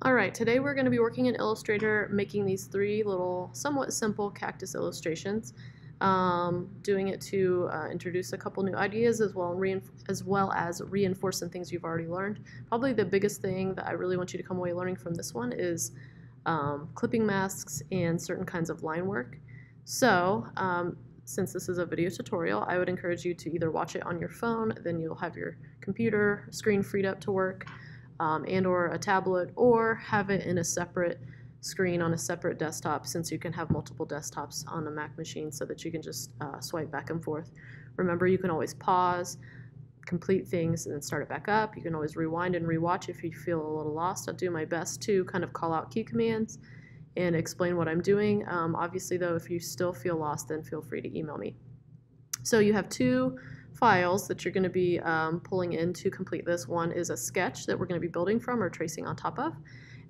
Alright, today we're going to be working in Illustrator making these three little somewhat simple cactus illustrations. Doing it to introduce a couple new ideas as well as reinforce some things you've already learned. Probably the biggest thing that I really want you to come away learning from this one is clipping masks and certain kinds of line work. So since this is a video tutorial, I would encourage you to either watch it on your phone, then you'll have your computer screen freed up to work, and or a tablet, or have it in a separate screen on a separate desktop, since you can have multiple desktops on a Mac machine so that you can just swipe back and forth. Remember, you can always pause, complete things, and then start it back up. You can always rewind and rewatch if you feel a little lost. I'll do my best to kind of call out key commands and explain what I'm doing. Obviously though, if you still feel lost, then feel free to email me. So you have two files that you're going to be pulling in to complete this. One is a sketch that we're going to be building from or tracing on top of,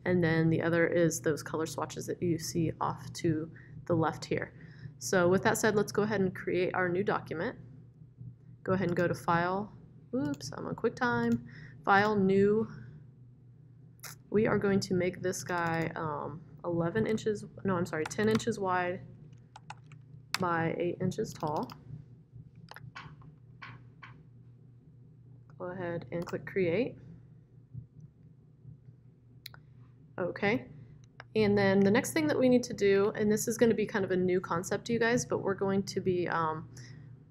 and then the other is those color swatches that you see off to the left here. So with that said, let's go ahead and create our new document. Go ahead and go to File, oops, I'm on QuickTime, File, New. We are going to make this guy 10 inches wide by 8 inches tall. Go ahead and click Create. Okay, and then the next thing that we need to do, and this is going to be kind of a new concept to you guys, but we're going to be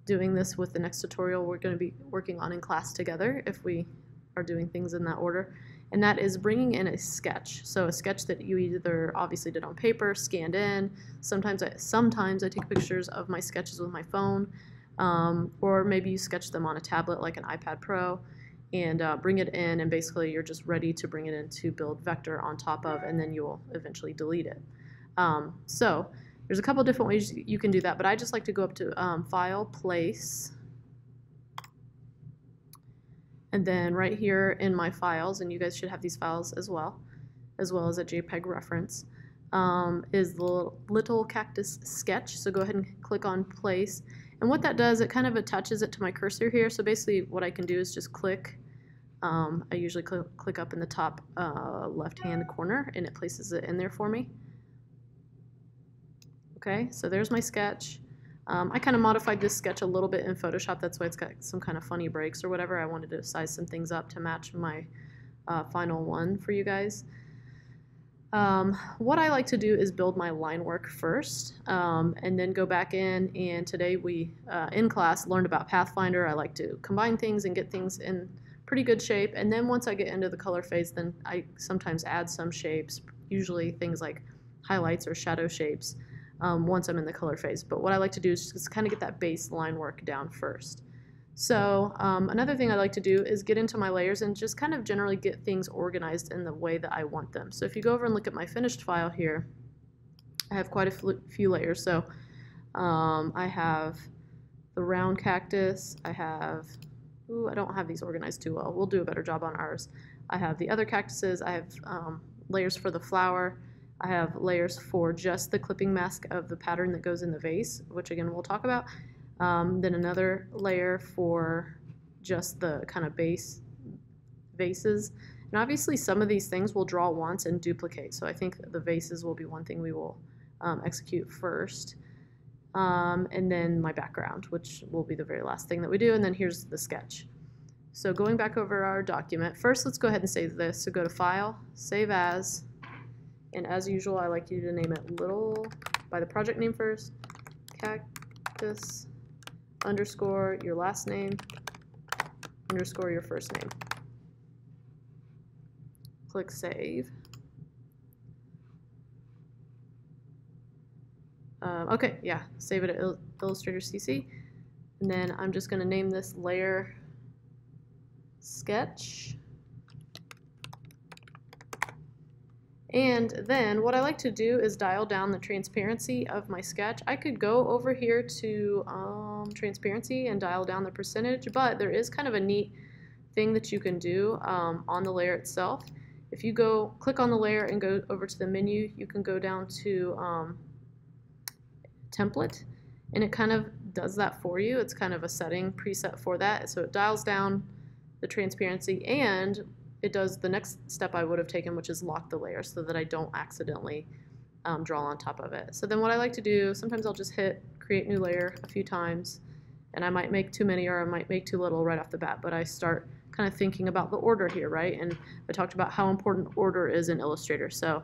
doing this with the next tutorial we're going to be working on in class together, if we are doing things in that order, and that is bringing in a sketch. So a sketch that you either obviously did on paper, scanned in. Sometimes I take pictures of my sketches with my phone. Or maybe you sketch them on a tablet like an iPad Pro, and bring it in, and basically you're just ready to bring it in to build vector on top of, and then you will eventually delete it. So there's a couple different ways you can do that, but I just like to go up to File, Place, and then right here in my files, and you guys should have these files as well as a JPEG reference, is the little cactus sketch. So go ahead and click on Place. And what that does, it kind of attaches it to my cursor here. So basically what I can do is just click. I usually click up in the top left-hand corner, and it places it in there for me. Okay, so there's my sketch. I kind of modified this sketch a little bit in Photoshop. That's why it's got some kind of funny breaks or whatever. I wanted to size some things up to match my final one for you guys. What I like to do is build my line work first, and then go back in, and today we, in class, learned about Pathfinder. I like to combine things and get things in pretty good shape, and then once I get into the color phase, then I sometimes add some shapes, usually things like highlights or shadow shapes, once I'm in the color phase. But what I like to do is just kind of get that base line work down first. So another thing I like to do is get into my layers and just kind of generally get things organized in the way that I want them. So if you go over and look at my finished file here, I have quite a few layers. So I have the round cactus, I have, I don't have these organized too well. We'll do a better job on ours. I have the other cactuses, I have layers for the flower, I have layers for just the clipping mask of the pattern that goes in the vase, which again we'll talk about. Then another layer for just the kind of base vases. And obviously some of these things we'll draw once and duplicate. So I think the vases will be one thing we will execute first. And then my background, which will be the very last thing that we do. And then here's the sketch. So going back over our document, first let's go ahead and save this. So go to File, Save As, and as usual I like you to name it little, by the project name first, Cactus underscore your last name underscore your first name. Click Save. Okay, yeah, save it at Illustrator CC. And then I'm just going to name this layer Sketch. And then what I like to do is dial down the transparency of my sketch. I could go over here to transparency and dial down the percentage, but there is kind of a neat thing that you can do on the layer itself. If you go click on the layer and go over to the menu, you can go down to template, and it kind of does that for you. It's kind of a setting preset for that. So it dials down the transparency, and it does the next step I would have taken, which is lock the layer so that I don't accidentally draw on top of it. So then what I like to do, sometimes I'll just hit create new layer a few times, and I might make too many or I might make too little right off the bat, but I start kind of thinking about the order here, right? And I talked about how important order is in Illustrator. So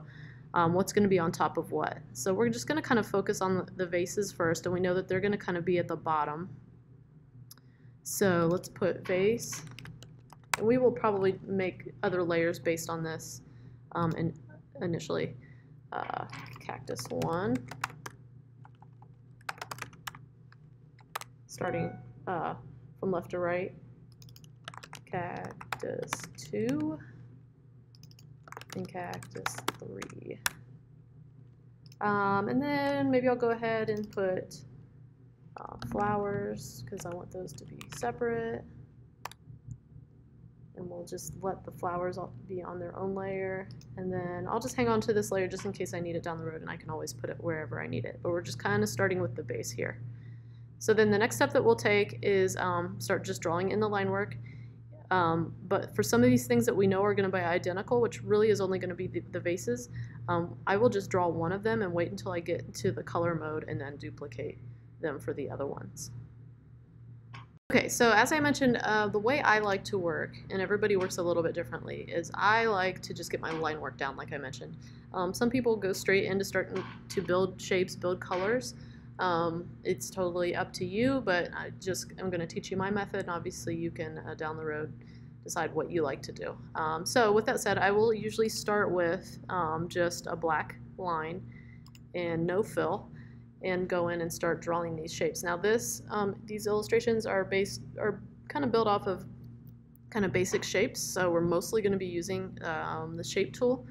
what's going to be on top of what? So we're just going to kind of focus on the vases first, and we know that they're going to kind of be at the bottom. So let's put vase, and we will probably make other layers based on this initially. Cactus 1, starting from left to right. Cactus 2 and Cactus 3. And then maybe I'll go ahead and put flowers because I want those to be separate. And we'll just let the flowers be on their own layer. And then I'll just hang on to this layer just in case I need it down the road, and I can always put it wherever I need it. But we're just kind of starting with the base here. So then the next step that we'll take is start just drawing in the line work. But for some of these things that we know are going to be identical, which really is only going to be the vases, I will just draw one of them and wait until I get to the color mode and then duplicate them for the other ones. Okay, so as I mentioned, the way I like to work, and everybody works a little bit differently, is I like to just get my line work down, like I mentioned. Some people go straight into starting to build shapes, build colors. It's totally up to you, but I'm going to teach you my method, and obviously you can, down the road, decide what you like to do. So with that said, I will usually start with just a black line and no fill, and go in and start drawing these shapes. Now these illustrations are kind of built off of kind of basic shapes, so we're mostly going to be using the shape tool.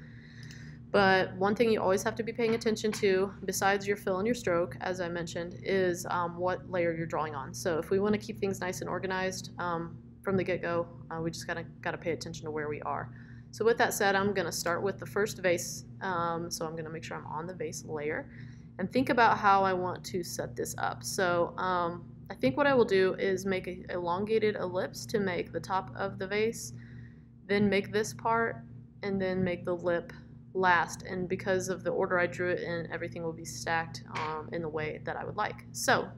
But one thing you always have to be paying attention to, besides your fill and your stroke, as I mentioned, is what layer you're drawing on. So if we want to keep things nice and organized from the get-go, we just got to pay attention to where we are. So with that said, I'm going to start with the first vase. So I'm going to make sure I'm on the vase layer and think about how I want to set this up. So I think what I will do is make an elongated ellipse to make the top of the vase, then make this part, and then make the lip last. And because of the order I drew it in, everything will be stacked in the way that I would like. So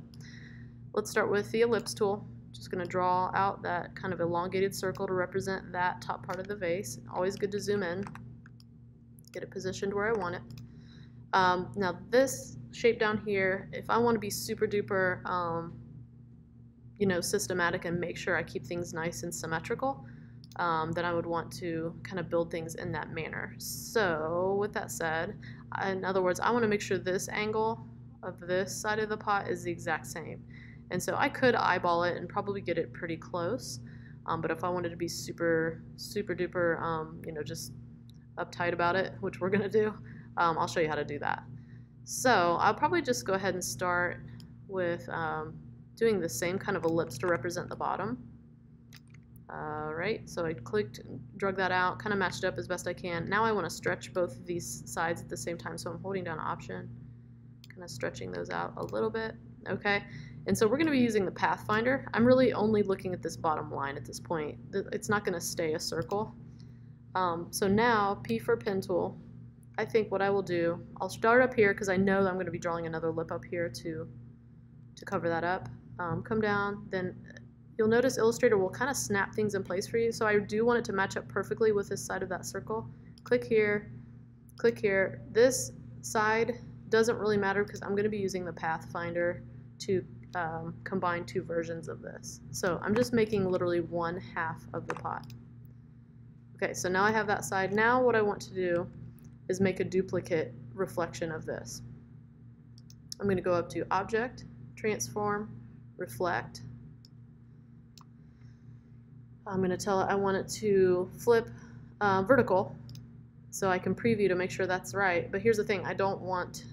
let's start with the ellipse tool. Just going to draw out that kind of elongated circle to represent that top part of the vase. Always good to zoom in, get it positioned where I want it. Now this shape down here, if I want to be super duper systematic and make sure I keep things nice and symmetrical, then I would want to kind of build things in that manner. So with that said, in other words, I want to make sure this angle of this side of the pot is the exact same. And so I could eyeball it and probably get it pretty close, but if I wanted to be super duper just uptight about it, which we're gonna do, I'll show you how to do that. So I'll probably just go ahead and start with doing the same kind of ellipse to represent the bottom. Right, so I clicked, drug that out, kind of matched it up as best I can. Now I want to stretch both of these sides at the same time, so I'm holding down Option, kind of stretching those out a little bit. Okay, and so we're going to be using the Pathfinder. I'm really only looking at this bottom line at this point. It's not going to stay a circle. So now, P for pen tool. I think what I will do, I'll start up here because I know that I'm going to be drawing another lip up here to cover that up. Come down, then you'll notice Illustrator will kind of snap things in place for you, so I do want it to match up perfectly with this side of that circle. Click here, click here. This side doesn't really matter because I'm going to be using the Pathfinder to combine two versions of this. So I'm just making literally 1/2 of the pot. Okay, so now I have that side. Now what I want to do is make a duplicate reflection of this. I'm going to go up to Object, Transform, Reflect. I'm going to tell it I want it to flip vertical so I can preview to make sure that's right. But here's the thing, I don't want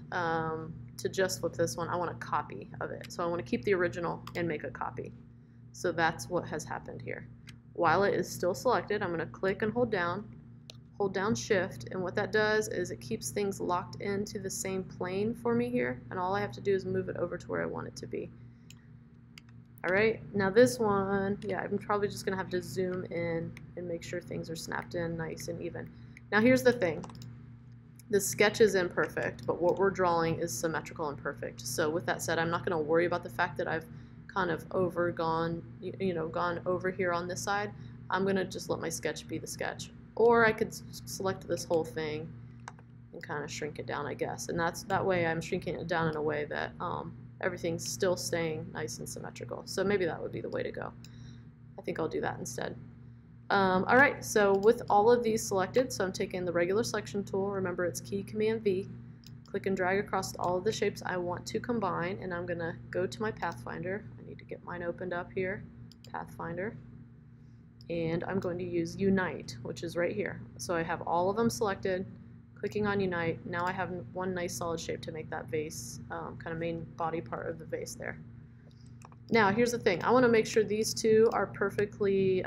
to just flip this one, I want a copy of it. So I want to keep the original and make a copy. So that's what has happened here. While it is still selected, I'm going to click and hold down Shift, and what that does is it keeps things locked into the same plane for me here, and all I have to do is move it over to where I want it to be. All right, now this one, yeah, I'm probably just gonna have to zoom in and make sure things are snapped in nice and even. Now here's the thing. The sketch is imperfect, but what we're drawing is symmetrical and perfect. So with that said, I'm not gonna worry about the fact that I've kind of gone over here on this side. I'm gonna just let my sketch be the sketch. Or I could select this whole thing and kind of shrink it down, I guess. And that way I'm shrinking it down in a way that everything's still staying nice and symmetrical. So maybe that would be the way to go. I think I'll do that instead. All right, so with all of these selected, so I'm taking the regular selection tool. Remember, it's key Command V. Click and drag across all of the shapes I want to combine, and I'm gonna go to my Pathfinder. I need to get mine opened up here, Pathfinder. And I'm going to use Unite, which is right here. So I have all of them selected. Clicking on Unite, now I have one nice solid shape to make that vase, kind of main body part of the vase there. Now here's the thing, I want to make sure these two are perfectly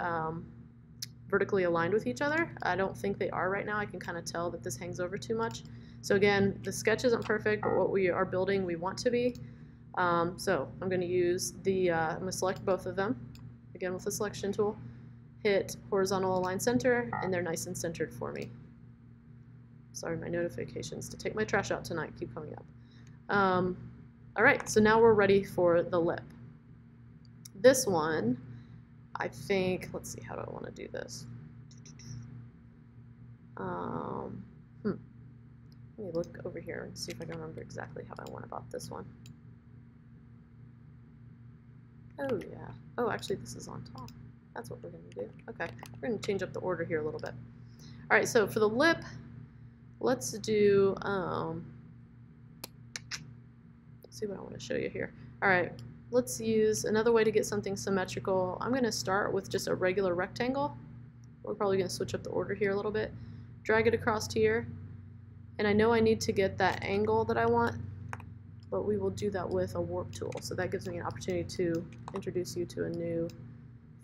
vertically aligned with each other. I don't think they are right now. I can kind of tell that this hangs over too much. So again, the sketch isn't perfect, but what we are building we want to be. So I'm going to use I'm going to select both of them, again with the selection tool, hit horizontal align center, and they're nice and centered for me. Sorry, my notifications to take my trash out tonight keep coming up. All right, so now we're ready for the lip. This one, I think, let's see, how do I want to do this? Let me look over here and see if I can remember exactly how I went about this one. Oh yeah, oh actually this is on top. That's what we're going to do. Okay, we're going to change up the order here a little bit. All right, so for the lip, let's do, let's see what I want to show you here. All right, let's use another way to get something symmetrical. I'm going to start with just a regular rectangle. We're probably going to switch up the order here a little bit. Drag it across here. And I know I need to get that angle that I want, but we will do that with a warp tool. So that gives me an opportunity to introduce you to a new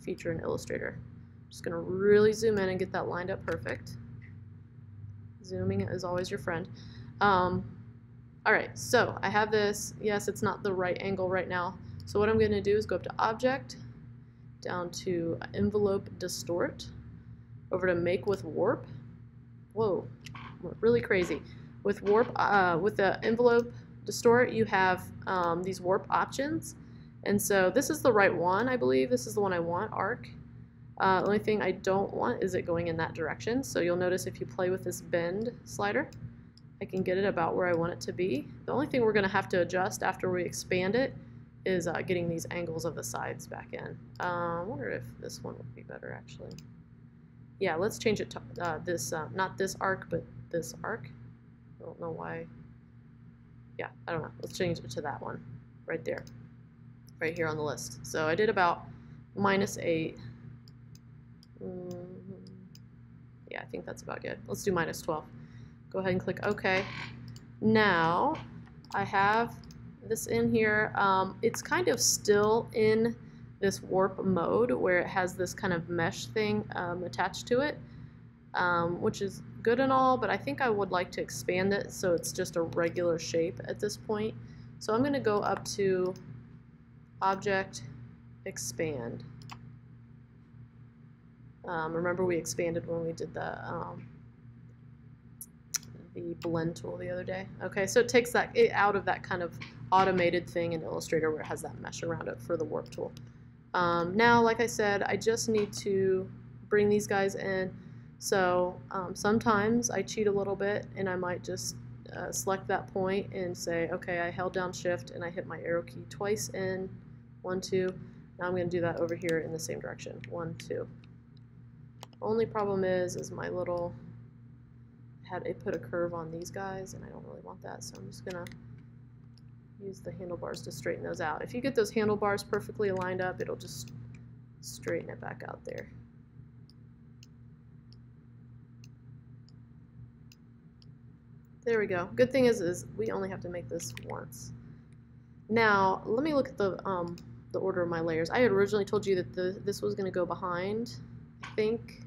feature in Illustrator. Just going to really zoom in and get that lined up perfect. Zooming is always your friend. All right, so I have this. Yes, it's not the right angle right now. So what I'm going to do is go up to Object, down to Envelope Distort, over to Make with Warp. Whoa, went really crazy. With Warp, with the Envelope Distort, you have these warp options. And so this is the right one, I believe. This is the one I want, Arc. The only thing I don't want is it going in that direction. So you'll notice if you play with this bend slider, I can get it about where I want it to be. The only thing we're going to have to adjust after we expand it is getting these angles of the sides back in. I wonder if this one would be better actually. Yeah, let's change it to this, not this arc, but this arc. I don't know why. Yeah, I don't know. Let's change it to that one right there, right here on the list. So I did about -8. Yeah, I think that's about good. Let's do -12. Go ahead and click OK. Now I have this in here. It's kind of still in this warp mode where it has this kind of mesh thing attached to it, which is good and all, but I think I would like to expand it so it's just a regular shape at this point. So I'm going to go up to Object, Expand. Remember we expanded when we did the blend tool the other day. Okay, so it takes it out of that kind of automated thing in Illustrator where it has that mesh around it for the warp tool. Now, like I said, I just need to bring these guys in. So sometimes I cheat a little bit and I might just select that point and say, okay, I held down Shift and I hit my arrow key twice in, 1, 2. Now I'm going to do that over here in the same direction, 1, 2. Only problem is my little, it put a curve on these guys and I don't really want that, so I'm just going to use the handlebars to straighten those out. If you get those handlebars perfectly aligned up, it'll just straighten it back out there. There we go. Good thing is we only have to make this once. Now let me look at the order of my layers. I had originally told you that this was going to go behind. I think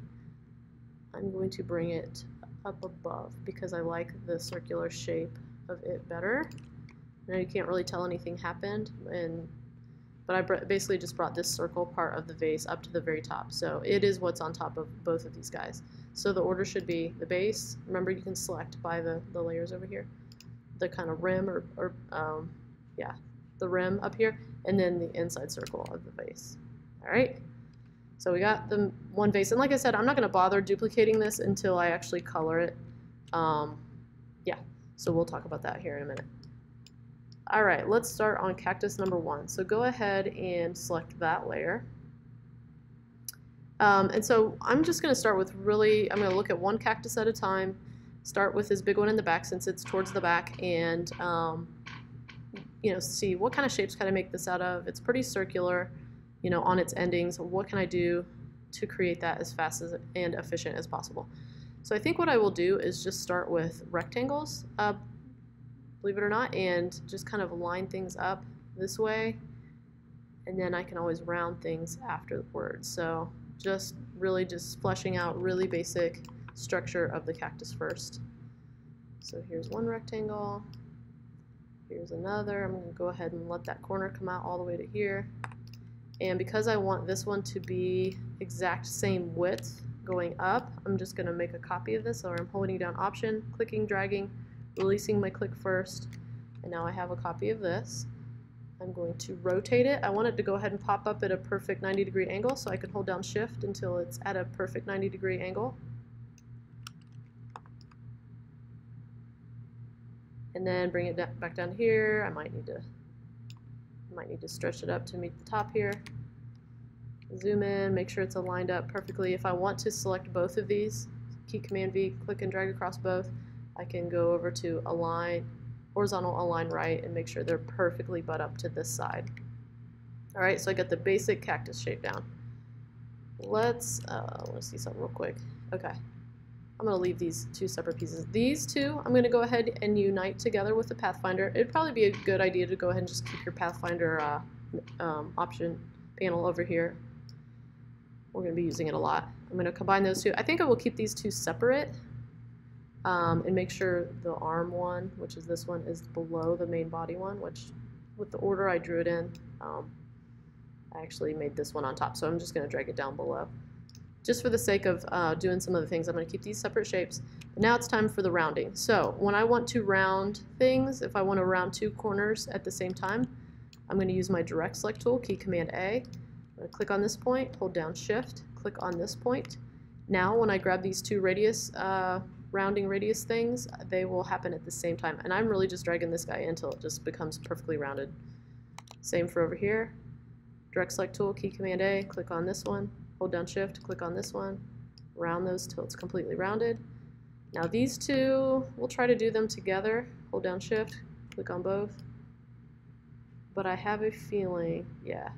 I'm going to bring it up above because I like the circular shape of it better. Now you can't really tell anything happened, and but I basically just brought this circle part of the vase up to the very top. So it is what's on top of both of these guys. So the order should be the base. Remember, you can select by the layers over here, the kind of rim yeah, the rim up here, and then the inside circle of the vase. All right. So we got the one vase, and like I said, I'm not going to bother duplicating this until I actually color it. Yeah, so we'll talk about that here in a minute. All right, let's start on cactus number 1. So go ahead and select that layer. And so I'm just going to start with I'm going to look at one cactus at a time, start with this big one in the back since it's towards the back, and you know, see what kind of shapes can I make this out of. It's pretty circular, you know, on its endings. What can I do to create that as fast and efficient as possible? So I think what I will do is just start with rectangles, believe it or not, and just kind of line things up this way, and then I can always round things afterwards. So just really just fleshing out really basic structure of the cactus first. So here's one rectangle, here's another. I'm going to go ahead and let that corner come out all the way to here. And because I want this one to be exact same width going up, I'm just going to make a copy of this. So I'm holding down Option, clicking, dragging, releasing my click first, and now I have a copy of this. I'm going to rotate it. I want it to go ahead and pop up at a perfect 90-degree angle, so I can hold down Shift until it's at a perfect 90-degree angle. And then bring it back down here. I might need to stretch it up to meet the top here. Zoom in, make sure it's aligned up perfectly. If I want to select both of these, key Command V, click and drag across both. I can go over to Align, Horizontal Align Right, and make sure they're perfectly butt up to this side. All right, so I got the basic cactus shape down. Let's, I want to see something real quick. Okay, I'm going to leave these two separate pieces. These two, I'm going to go ahead and unite together with the Pathfinder. It'd probably be a good idea to go ahead and just keep your Pathfinder option panel over here. We're going to be using it a lot. I'm going to combine those two. I think I will keep these two separate and make sure the arm one, which is this one, is below the main body one, which with the order I drew it in, I actually made this one on top. So I'm just going to drag it down below. Just for the sake of doing some of the things, I'm going to keep these separate shapes. But now it's time for the rounding. So when I want to round things, if I want to round two corners at the same time, I'm going to use my Direct Select tool, key Command A. I'm going to click on this point, hold down Shift, click on this point. Now when I grab these two radius, rounding radius things, they will happen at the same time. And I'm really just dragging this guy until it just becomes perfectly rounded. Same for over here. Direct Select tool, key Command A, click on this one, hold down Shift, click on this one, round those till it's completely rounded. Now these two, we'll try to do them together. Hold down Shift, click on both. But I have a feeling, yeah,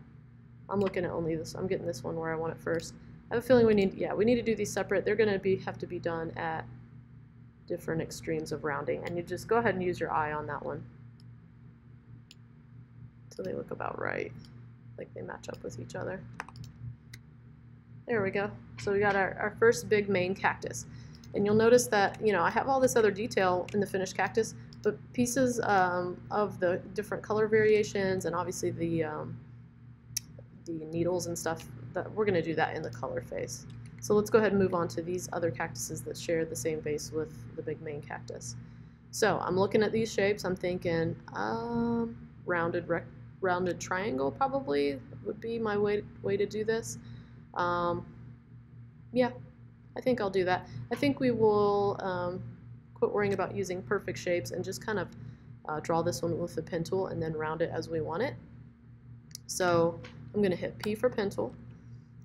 I'm looking at only this. I'm getting this one where I want it first. I have a feeling we need to do these separate. They're going to have to be done at different extremes of rounding, and you just go ahead and use your eye on that one so they look about right, like they match up with each other. There we go. So we got our first big main cactus, and you'll notice that, you know, I have all this other detail in the finished cactus, but pieces of the different color variations and obviously the needles and stuff, that we're going to do that in the color phase. So let's go ahead and move on to these other cactuses that share the same base with the big main cactus. So I'm looking at these shapes. I'm thinking rounded triangle probably would be my way to do this. Yeah, I think I'll do that. I think we will quit worrying about using perfect shapes and just kind of draw this one with the pen tool and then round it as we want it. So I'm going to hit P for pen tool.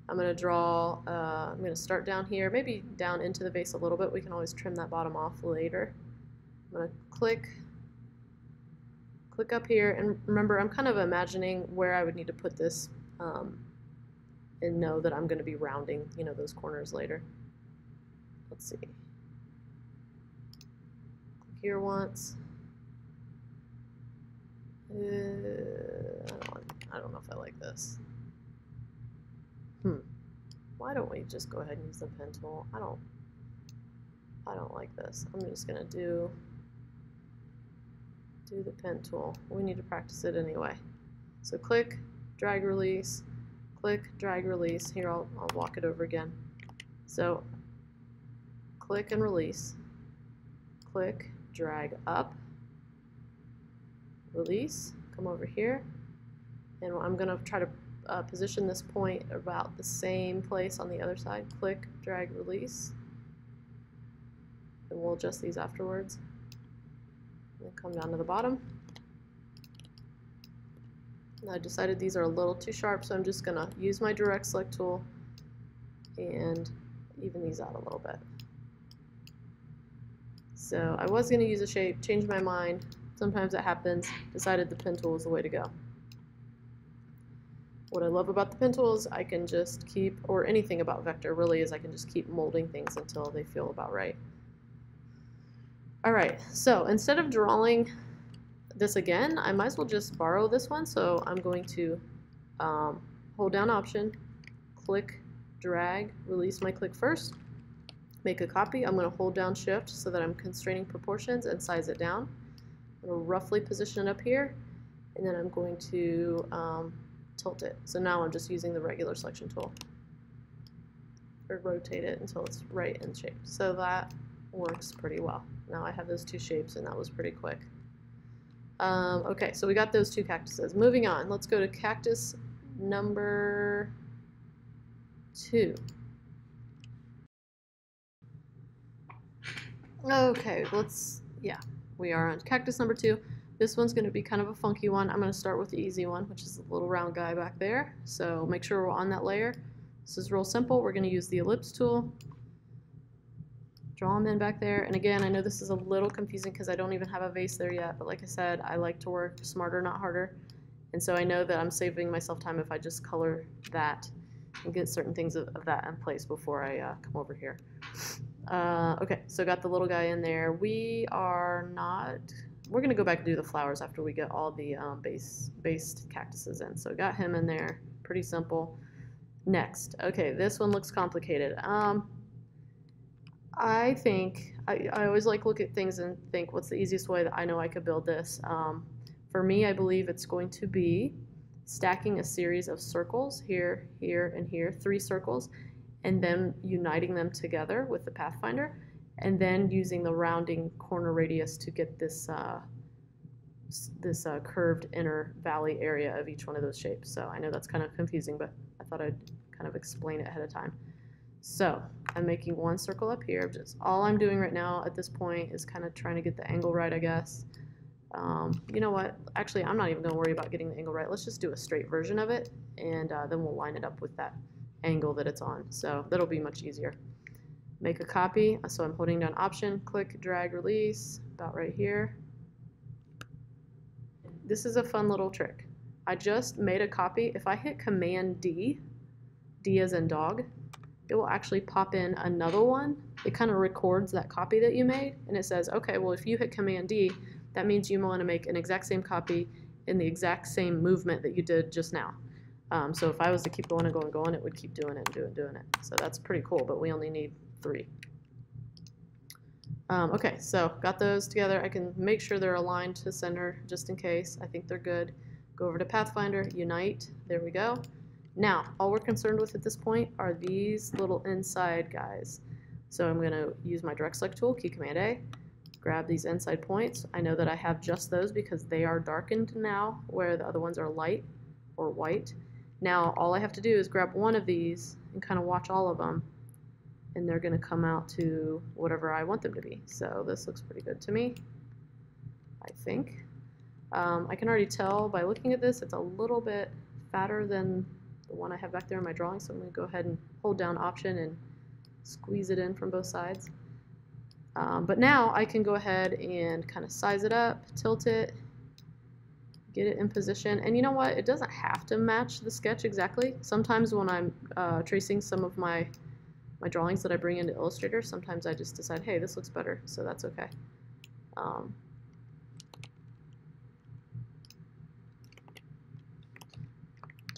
I'm going to draw, I'm going to start down here, maybe down into the vase a little bit. We can always trim that bottom off later. I'm going to click up here, and remember, I'm kind of imagining where I would need to put this and know that I'm going to be rounding, you know, those corners later. Let's see. Click here once. I don't know if I like this. Why don't we just go ahead and use the pen tool? I don't like this. I'm just gonna do the pen tool. We need to practice it anyway. So click, drag, release, click, drag, release. Here, I'll walk it over again. So click and release, click, drag up, release, come over here, and I'm going to try to position this point about the same place on the other side. Click, drag, release, and we'll adjust these afterwards. And then come down to the bottom. And I decided these are a little too sharp, so I'm just going to use my direct select tool and even these out a little bit. So I was going to use a shape, changed my mind. Sometimes that happens. Decided the pen tool is the way to go. What I love about the pen tool is I can just keep, or anything about vector really, is I can just keep molding things until they feel about right. Alright, so instead of drawing this again, I might as well just borrow this one. So I'm going to hold down Option, click, drag, release my click first, make a copy. I'm going to hold down Shift so that I'm constraining proportions and size it down. I'm going to roughly position it up here, and then I'm going to tilt it. So now I'm just using the regular selection tool, or rotate it until it's right in shape. So that works pretty well. Now I have those two shapes, and that was pretty quick. Okay, so we got those two cactuses. Moving on, let's go to cactus number 2. Okay, we are on cactus number 2. This one's going to be kind of a funky one. I'm going to start with the easy one, which is the little round guy back there. So make sure we're on that layer. This is real simple. We're going to use the ellipse tool. Draw them in back there. And again, I know this is a little confusing because I don't even have a vase there yet, but like I said, I like to work smarter, not harder. And so I know that I'm saving myself time if I just color that and get certain things of that in place before I come over here. Okay, so got the little guy in there. We're going to go back and do the flowers after we get all the based cactuses in. So got him in there. Pretty simple. Next. Okay, this one looks complicated. I think, I always like look at things and think, what's the easiest way that I know I could build this? For me, I believe it's going to be stacking a series of circles, here, here, and here, 3 circles, and then uniting them together with the Pathfinder, and then using the rounding corner radius to get this curved inner valley area of each one of those shapes. So I know that's kind of confusing, but I thought I'd kind of explain it ahead of time. So I'm making one circle up here. Just all I'm doing right now at this point is kind of trying to get the angle right, I guess. You know what? Actually, I'm not even going to worry about getting the angle right. Let's just do a straight version of it, and then we'll line it up with that angle that it's on. So that'll be much easier. Make a copy. So I'm holding down Option, click, drag, release, about right here. This is a fun little trick. I just made a copy. If I hit Command D, D as in dog, it will actually pop in another one. It kind of records that copy that you made, and it says, okay, well, if you hit Command D, that means you want to make an exact same copy in the exact same movement that you did just now. So if I was to keep going and going, it would keep doing it and doing it. So that's pretty cool, but we only need 3. Okay, so got those together. I can make sure they're aligned to center just in case. I think they're good. Go over to Pathfinder, Unite. There we go. Now, all we're concerned with at this point are these little inside guys. So I'm going to use my direct select tool, key Command A, grab these inside points. I know that I have just those because they are darkened now, where the other ones are light or white. Now, all I have to do is grab one of these and kind of watch all of them, and they're going to come out to whatever I want them to be. So this looks pretty good to me, I think. I can already tell by looking at this, it's a little bit fatter than the one I have back there in my drawing, so I'm going to go ahead and hold down Option and squeeze it in from both sides. But now I can go ahead and kind of size it up, tilt it, get it in position. And you know what? It doesn't have to match the sketch exactly. Sometimes when I'm tracing some of my drawings that I bring into Illustrator, sometimes I just decide, hey, this looks better, so that's okay.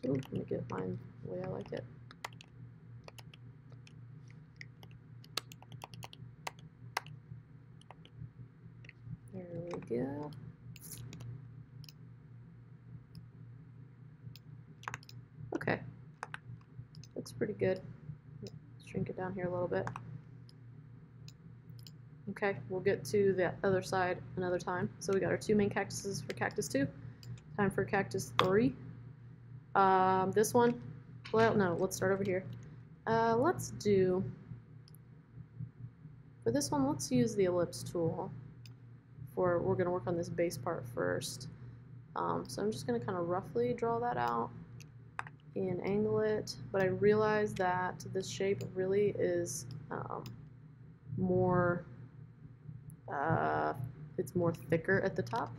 Ooh, let me get mine the way I like it. There we go. pretty good. Shrink it down here a little bit. Okay, we'll get to the other side another time. So we got our 2 main cactuses for Cactus 2. Time for Cactus 3. This one, well, no, let's start over here. Let's do, for this one, let's use the Ellipse Tool. We're going to work on this base part first. So I'm just going to kind of roughly draw that out and angle it, but I realize that this shape really is it's more thicker at the top.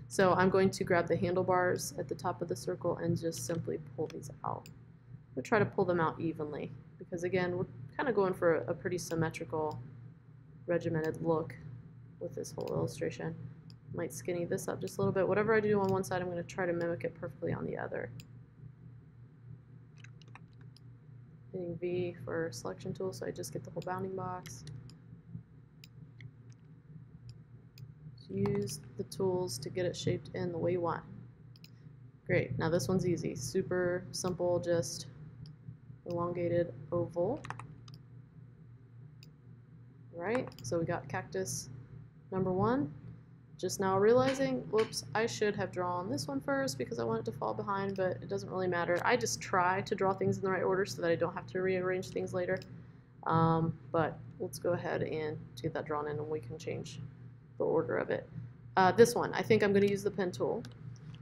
So I'm going to grab the handlebars at the top of the circle and just simply pull these out. We'll try to pull them out evenly because, again, we're kind of going for a pretty symmetrical, regimented look with this whole illustration. Might skinny this up just a little bit. Whatever I do on one side, I'm going to try to mimic it perfectly on the other. Hitting V for selection tool, so I just get the whole bounding box. Use the tools to get it shaped in the way you want. Great, now this one's easy. Super simple, just elongated oval. Right, so we got cactus number 1. Just now realizing, whoops, I should have drawn this one first because I want it to fall behind, but it doesn't really matter. I just try to draw things in the right order so that I don't have to rearrange things later. But let's go ahead and get that drawn in and we can change the order of it. This one, I think I'm going to use the pen tool.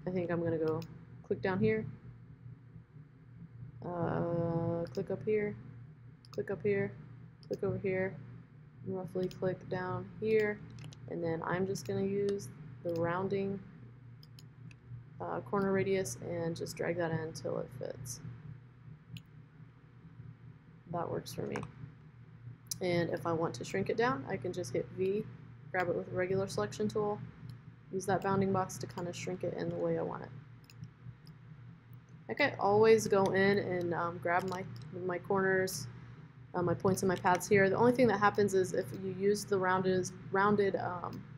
I think I'm going to go click down here, click up here, click up here, click over here, and roughly click down here, and then I'm just going to use the rounding corner radius and just drag that in until it fits. That works for me. And if I want to shrink it down, I can just hit V, grab it with a regular selection tool, use that bounding box to kind of shrink it in the way I want it. Okay, always go in and grab my corners, my points and my paths here. The only thing that happens is if you use the rounded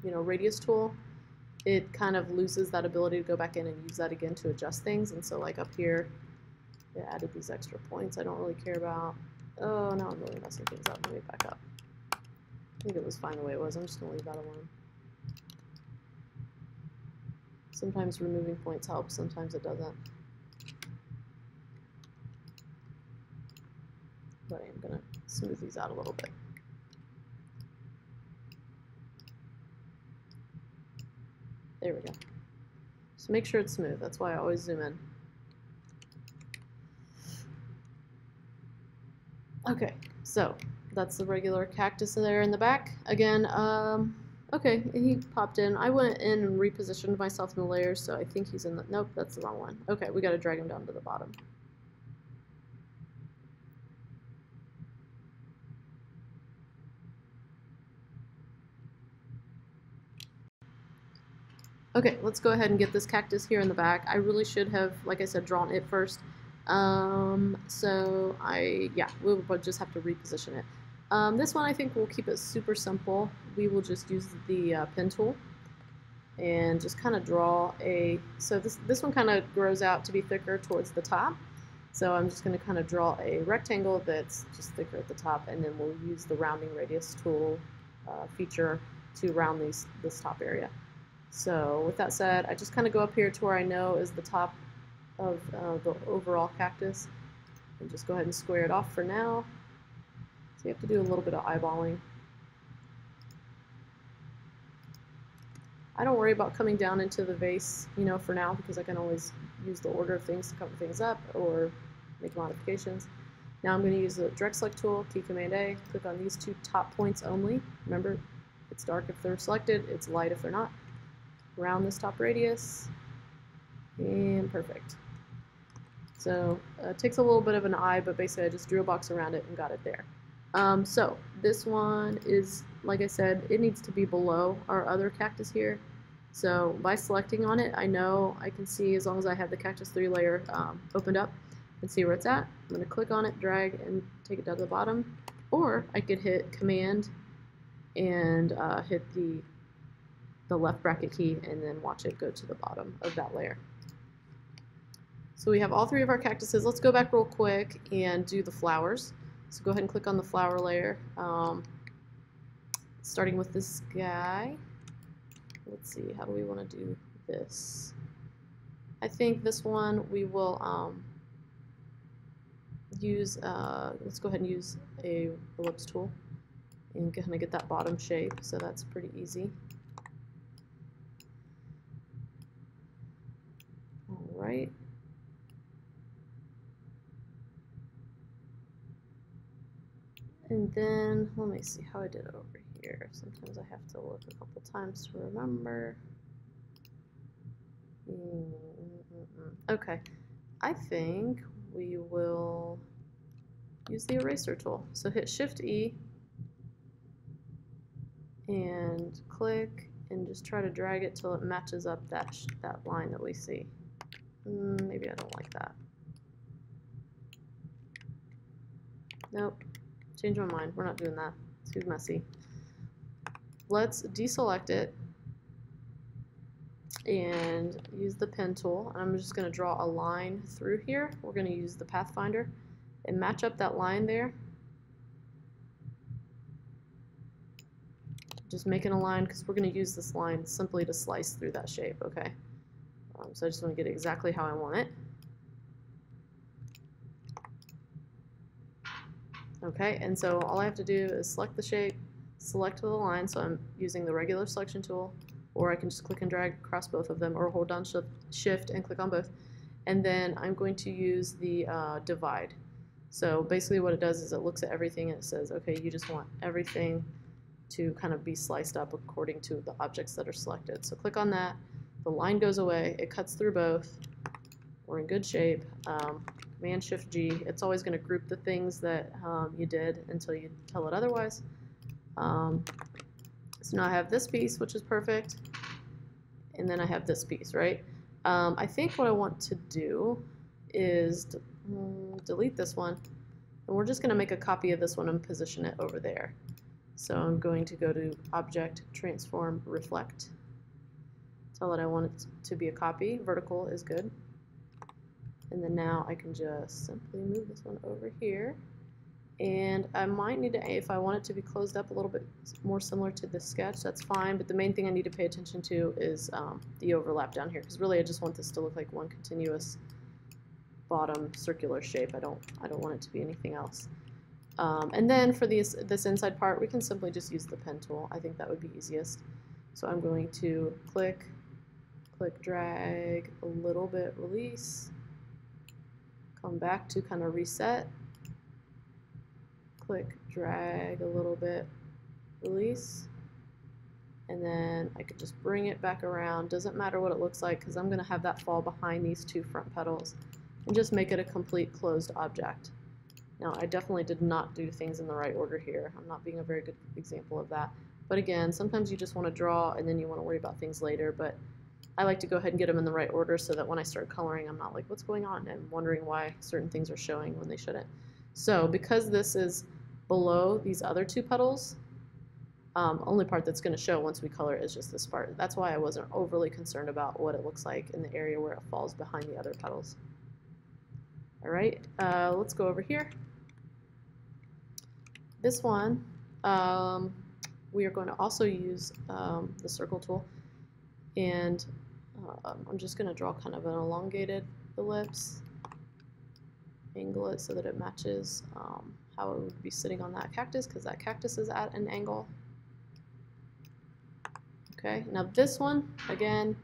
radius tool, it kind of loses that ability to go back in and use that again to adjust things. And so like up here, it added these extra points I don't really care about. Oh, now I'm really messing things up. Let me back up. I think it was fine the way it was. I'm just going to leave that alone. Sometimes removing points helps, sometimes it doesn't. But I'm going to smooth these out a little bit. There we go. So make sure it's smooth. That's why I always zoom in. Okay, so that's the regular cactus there in the back. Again, okay, he popped in. I went in and repositioned myself in the layers, so I think he's in the, nope, that's the wrong one. Okay, we gotta drag him down to the bottom. Okay, let's go ahead and get this cactus here in the back. I really should have, like I said, drawn it first. So we'll just have to reposition it. This one I think we'll keep it super simple. We will just use the pen tool and just kind of draw a, so this one kind of grows out to be thicker towards the top. So I'm just going to kind of draw a rectangle that's just thicker at the top, and then we'll use the rounding radius tool feature to round this top area. So with that said, I just kind of go up here to where I know is the top of the overall cactus and just go ahead and square it off for now. So you have to do a little bit of eyeballing. I don't worry about coming down into the vase, for now, because I can always use the order of things to cover things up or make modifications. Now I'm going to use the direct select tool, key command A, click on these 2 top points only. Remember, it's dark if they're selected, it's light if they're not. Round this top radius, and perfect. So it takes a little bit of an eye, but basically I just drew a box around it and got it there. So this one is, like I said, it needs to be below our other cactus here. So by selecting on it, I know I can see, as long as I have the Cactus 3 layer opened up, and see where it's at. I'm going to click on it, drag, and take it down to the bottom. Or I could hit Command and hit the left bracket key and then watch it go to the bottom of that layer. So we have all three of our cactuses. Let's go back real quick and do the flowers. So go ahead and click on the flower layer. Starting with this guy. Let's see, how do we want to do this? I think this one we will use, let's go ahead and use a ellipse tool and kind of get that bottom shape, so that's pretty easy. All right. And then, let me see how I did it over here. Sometimes I have to look a couple times to remember. Okay, I think we will use the eraser tool. So hit Shift E and click and just try to drag it till it matches up that line that we see. Maybe I don't like that. Nope. Change my mind. We're not doing that. Too messy. Let's deselect it and use the pen tool. I'm just going to draw a line through here. We're going to use the Pathfinder and match up that line there. Just making a line because we're going to use this line simply to slice through that shape, okay? So I just want to get it exactly how I want it. Okay, and so all I have to do is select the shape, select the line, so I'm using the regular selection tool, or I can just click and drag across both of them, or hold down shift and click on both. And then I'm going to use the divide. So basically what it does is it looks at everything and it says, okay, you just want everything to kind of be sliced up according to the objects that are selected. So click on that, the line goes away, it cuts through both, we're in good shape. Command Shift G, it's always going to group the things that you did until you tell it otherwise. So now I have this piece, which is perfect, and then I have this piece, right? I think what I want to do is delete this one, and we're just going to make a copy of this one and position it over there. So I'm going to go to Object, Transform, Reflect. Tell it I want it to be a copy. Vertical is good. And then now I can just simply move this one over here. And I might need to, if I want it to be closed up a little bit more similar to the sketch, that's fine. But the main thing I need to pay attention to is the overlap down here, because really I just want this to look like one continuous bottom circular shape. I don't want it to be anything else. And then for this inside part, we can simply just use the pen tool. I think that would be easiest. So I'm going to click, drag a little bit, release. Come back to kind of reset, click, drag a little bit, release, and then I could just bring it back around. Doesn't matter what it looks like because I'm going to have that fall behind these two front petals and just make it a complete closed object. Now I definitely did not do things in the right order here. I'm not being a very good example of that. But again, sometimes you just want to draw and then you want to worry about things later, but I like to go ahead and get them in the right order so that when I start coloring, I'm not like, what's going on? And wondering why certain things are showing when they shouldn't. So because this is below these other two petals, only part that's going to show once we color is just this part. That's why I wasn't overly concerned about what it looks like in the area where it falls behind the other petals. All right, let's go over here. This one, we are going to also use the circle tool. And I'm just going to draw kind of an elongated ellipse, angle it so that it matches how it would be sitting on that cactus, because that cactus is at an angle. Okay, now this one, again,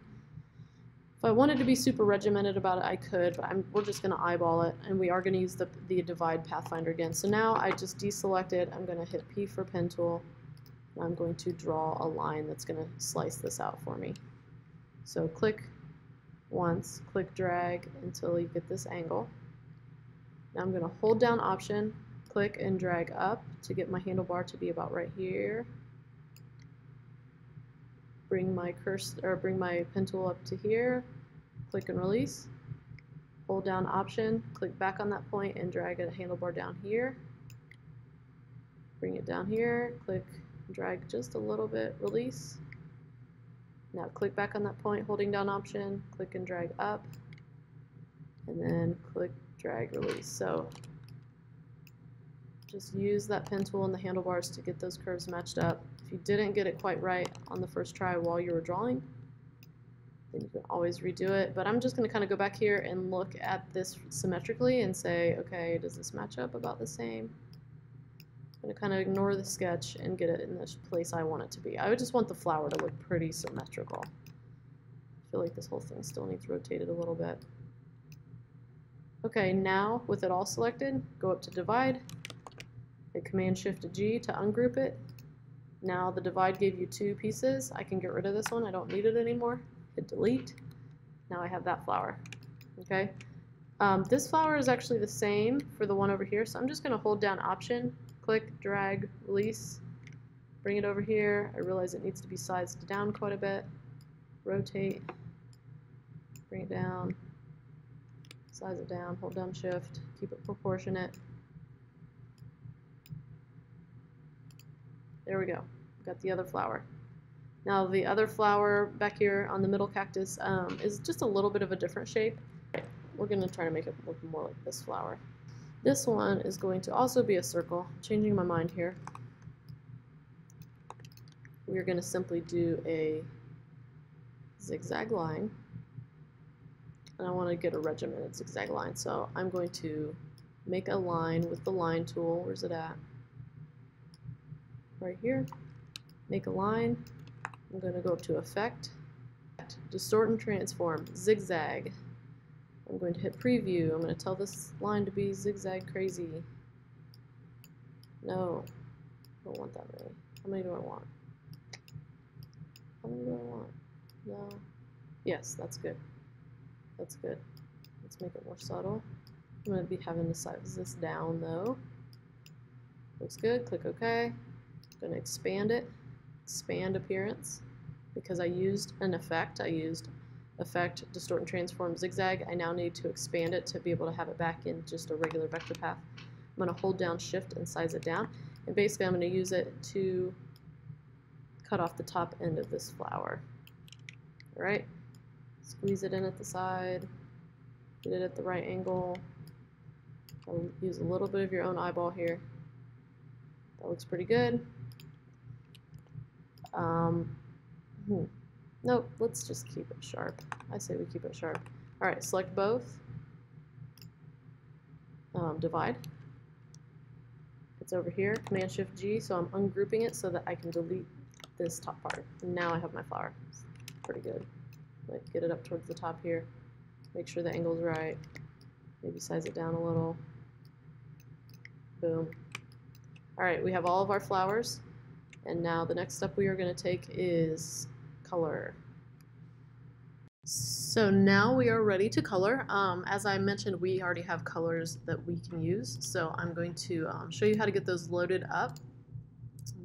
if I wanted to be super regimented about it, I could, but we're just going to eyeball it, and we are going to use the divide Pathfinder again. So now I just deselect it, I'm going to hit P for pen tool, and I'm going to draw a line that's going to slice this out for me. So click once, click drag until you get this angle. Now I'm going to hold down Option, click and drag up to get my handlebar to be about right here. Bring my pen tool up to here, click and release. Hold down Option, click back on that point and drag a handlebar down here. Bring it down here, click, drag just a little bit, release. Now click back on that point, holding down Option, click and drag up. and then click, drag, release. So just use that pen tool and the handlebars to get those curves matched up. If you didn't get it quite right on the first try while you were drawing, then you can always redo it. But I'm just going to kind of go back here and look at this symmetrically and say, okay, does this match up about the same? I'm going to kind of ignore the sketch and get it in the place I want it to be. I would just want the flower to look pretty symmetrical. I feel like this whole thing still needs rotated a little bit. Okay, now with it all selected, go up to divide, hit Command-Shift-G to ungroup it. Now the divide gave you two pieces. I can get rid of this one. I don't need it anymore. Hit delete. Now I have that flower. Okay. This flower is actually the same for the one over here, so I'm just going to hold down Option, click, drag, release, bring it over here. I realize it needs to be sized down quite a bit. Rotate, bring it down, size it down, hold down Shift, keep it proportionate. There we go. Got the other flower. Now the other flower back here on the middle cactus is just a little bit of a different shape. We're going to try to make it look more like this flower. This one is going to also be a circle. Changing my mind here. We're going to simply do a zigzag line. And I want to get a regimented zigzag line. So I'm going to make a line with the line tool. Where's it at? Right here. Make a line. I'm going to go up to Effect, Distort and Transform, Zigzag. I'm going to hit Preview. I'm going to tell this line to be zigzag crazy. No, I don't want that many. How many do I want? How many do I want? No. Yes, that's good. That's good. Let's make it more subtle. I'm going to be having to size this down though. Looks good. Click OK. I'm going to expand it. Expand appearance, because I used an effect. I used Effect, Distort and Transform, Zigzag. I now need to expand it to be able to have it back in just a regular vector path. I'm going to hold down Shift and size it down, and basically I'm going to use it to cut off the top end of this flower. All right, squeeze it in at the side, get it at the right angle. I'll use a little bit of your own eyeball here. That looks pretty good. Nope, let's just keep it sharp. I say we keep it sharp. Alright, select both. Divide. It's over here, Command-Shift-G, so I'm ungrouping it so that I can delete this top part. And now I have my flower. It's pretty good. Like, get it up towards the top here. Make sure the angle's right. Maybe size it down a little. Boom. Alright, we have all of our flowers. And now the next step we are going to take is color. So now we are ready to color. As I mentioned, we already have colors that we can use. So I'm going to show you how to get those loaded up.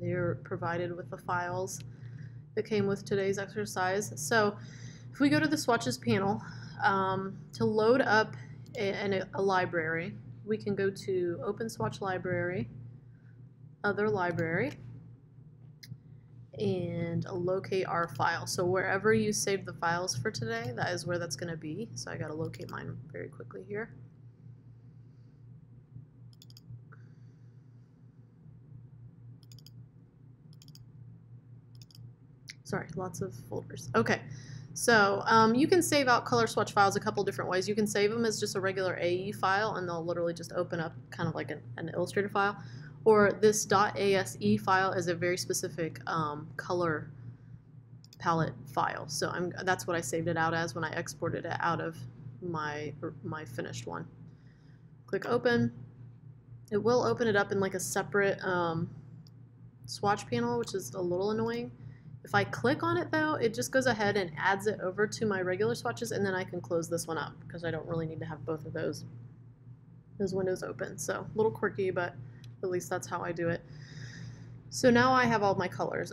They're provided with the files that came with today's exercise. So if we go to the Swatches panel, to load up a library, we can go to Open Swatch Library, Other Library, and locate our file. So wherever you saved the files for today, that is where that's going to be. So I got to locate mine very quickly here. Sorry, lots of folders. Okay, so you can save out color swatch files a couple different ways. You can save them as just a regular AE file, and they'll literally just open up kind of like an Illustrator file. Or this .ase file is a very specific color palette file. So that's what I saved it out as when I exported it out of my finished one. Click Open. It will open it up in like a separate swatch panel, which is a little annoying. If I click on it though, it just goes ahead and adds it over to my regular swatches, and then I can close this one up because I don't really need to have both of those windows open. So a little quirky, but at least that's how I do it. So now I have all my colors.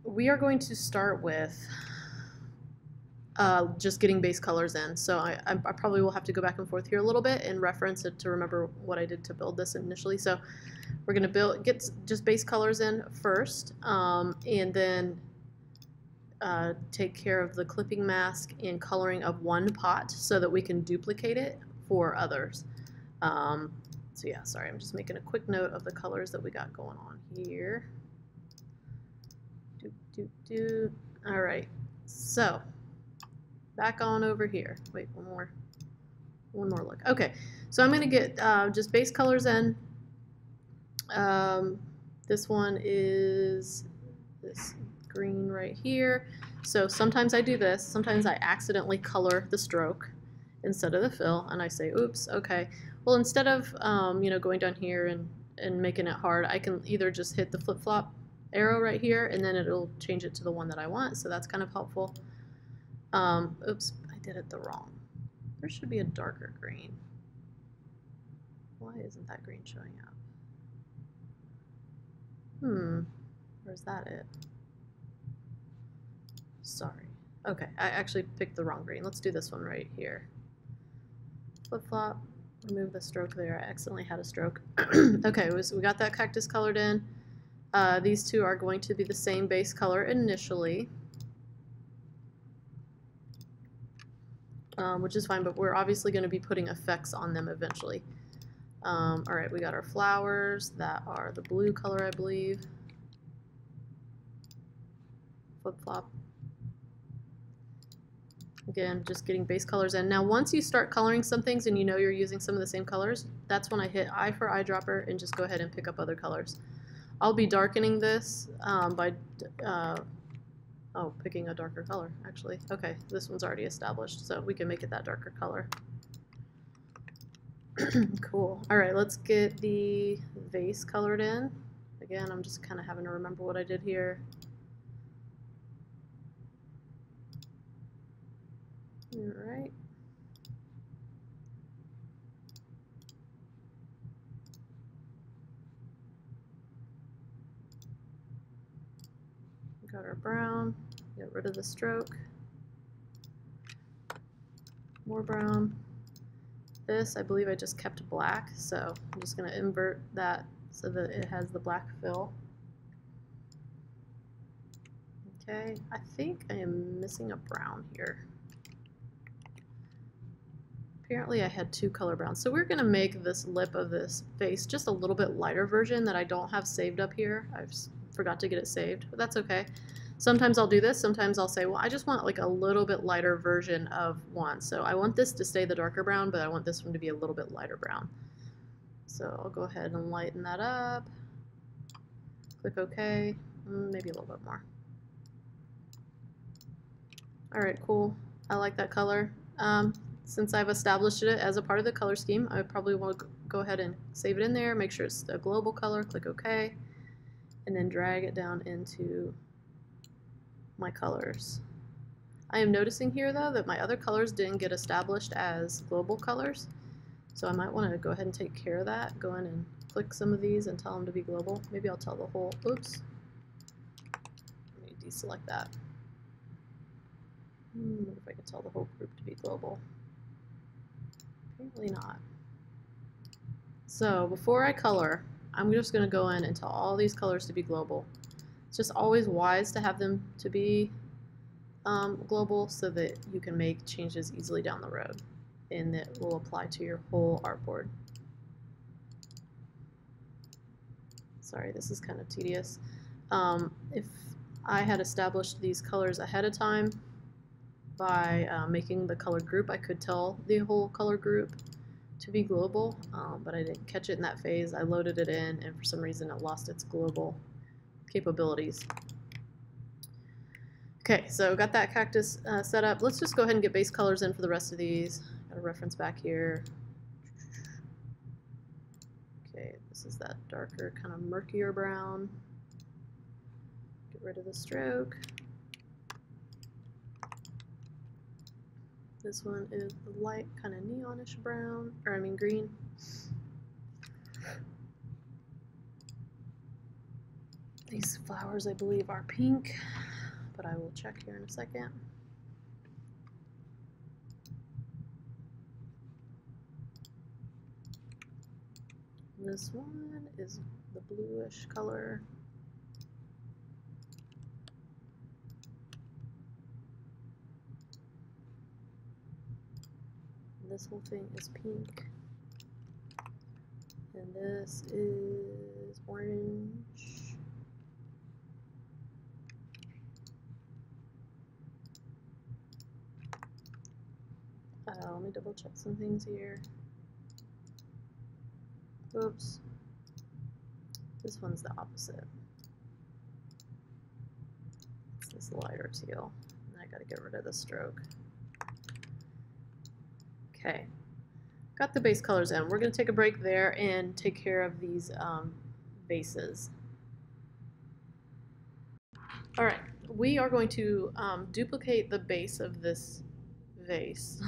We are going to start with just getting base colors in. So I probably will have to go back and forth here a little bit and reference it to remember what I did to build this initially. So we're going to get just base colors in first, and then take care of the clipping mask and coloring of one pot so that we can duplicate it for others. So yeah, sorry, I'm just making a quick note of the colors that we got going on here. All right, so back on over here. Wait, one more look. Okay, so I'm gonna get just base colors in. This one is this green right here. So sometimes I do this. Sometimes I accidentally color the stroke instead of the fill, and I say, oops, okay. Well, instead of you know, going down here and making it hard, I can either just hit the flip-flop arrow right here, and then it'll change it to the one that I want, so that's kind of helpful. Oops, I did it the wrong. There should be a darker green. Why isn't that green showing up? Or is that it? Sorry. Okay, I actually picked the wrong green. Let's do this one right here. Flip-flop, remove the stroke there. I accidentally had a stroke. Okay, we got that cactus colored in. These two are going to be the same base color initially, which is fine, but we're obviously going to be putting effects on them eventually. All right, we got our flowers that are the blue color, I believe. Flip-flop. Again, just getting base colors in. Now, once you start coloring some things and you know you're using some of the same colors, that's when I hit I for eyedropper and just go ahead and pick up other colors. I'll be darkening this by picking a darker color, actually. Okay, this one's already established, so we can make it that darker color. Cool. All right, let's get the vase colored in. Again, I'm just kind of having to remember what I did here. All right. Got our brown. Get rid of the stroke. More brown. This, I believe I just kept black, so I'm just going to invert that so that it has the black fill. Okay, I think I am missing a brown here. Apparently I had two color browns. So we're going to make this lip of this face just a little bit lighter version that I don't have saved up here. I forgot to get it saved, but that's okay. Sometimes I'll do this. Sometimes I'll say, well, I just want like a little bit lighter version of one. So I want this to stay the darker brown, but I want this one to be a little bit lighter brown. So I'll go ahead and lighten that up. Click OK. Maybe a little bit more. All right, cool. I like that color. Since I've established it as a part of the color scheme, I probably want to go ahead and save it in there, make sure it's a global color, click OK, and then drag it down into my colors. I am noticing here though that my other colors didn't get established as global colors, so I might want to go ahead and take care of that. Go in and click some of these and tell them to be global. Maybe I'll tell the whole, oops, let me deselect that. What if I could tell the whole group to be global? Apparently not. So before I color, I'm just going to go in and tell all these colors to be global. It's just always wise to have them to be global so that you can make changes easily down the road and it will apply to your whole artboard. Sorry, this is kind of tedious. If I had established these colors ahead of time by making the color group, I could tell the whole color group to be global, but I didn't catch it in that phase. I loaded it in and for some reason it lost its global capabilities. Okay, so got that cactus set up. Let's just go ahead and get base colors in for the rest of these. Got a reference back here. Okay, this is that darker, kind of murkier brown. Get rid of the stroke. This one is the light, kind of neonish brown, or I mean green. These flowers, I believe, are pink, but I will check here in a second. This one is the bluish color. this whole thing is pink. And this is orange. Let me double check some things here. Oops. This one's the opposite. It's this lighter teal. And I gotta get rid of the stroke. Okay. Got the base colors in. We're gonna take a break there and take care of these vases. Alright, we are going to duplicate the base of this vase.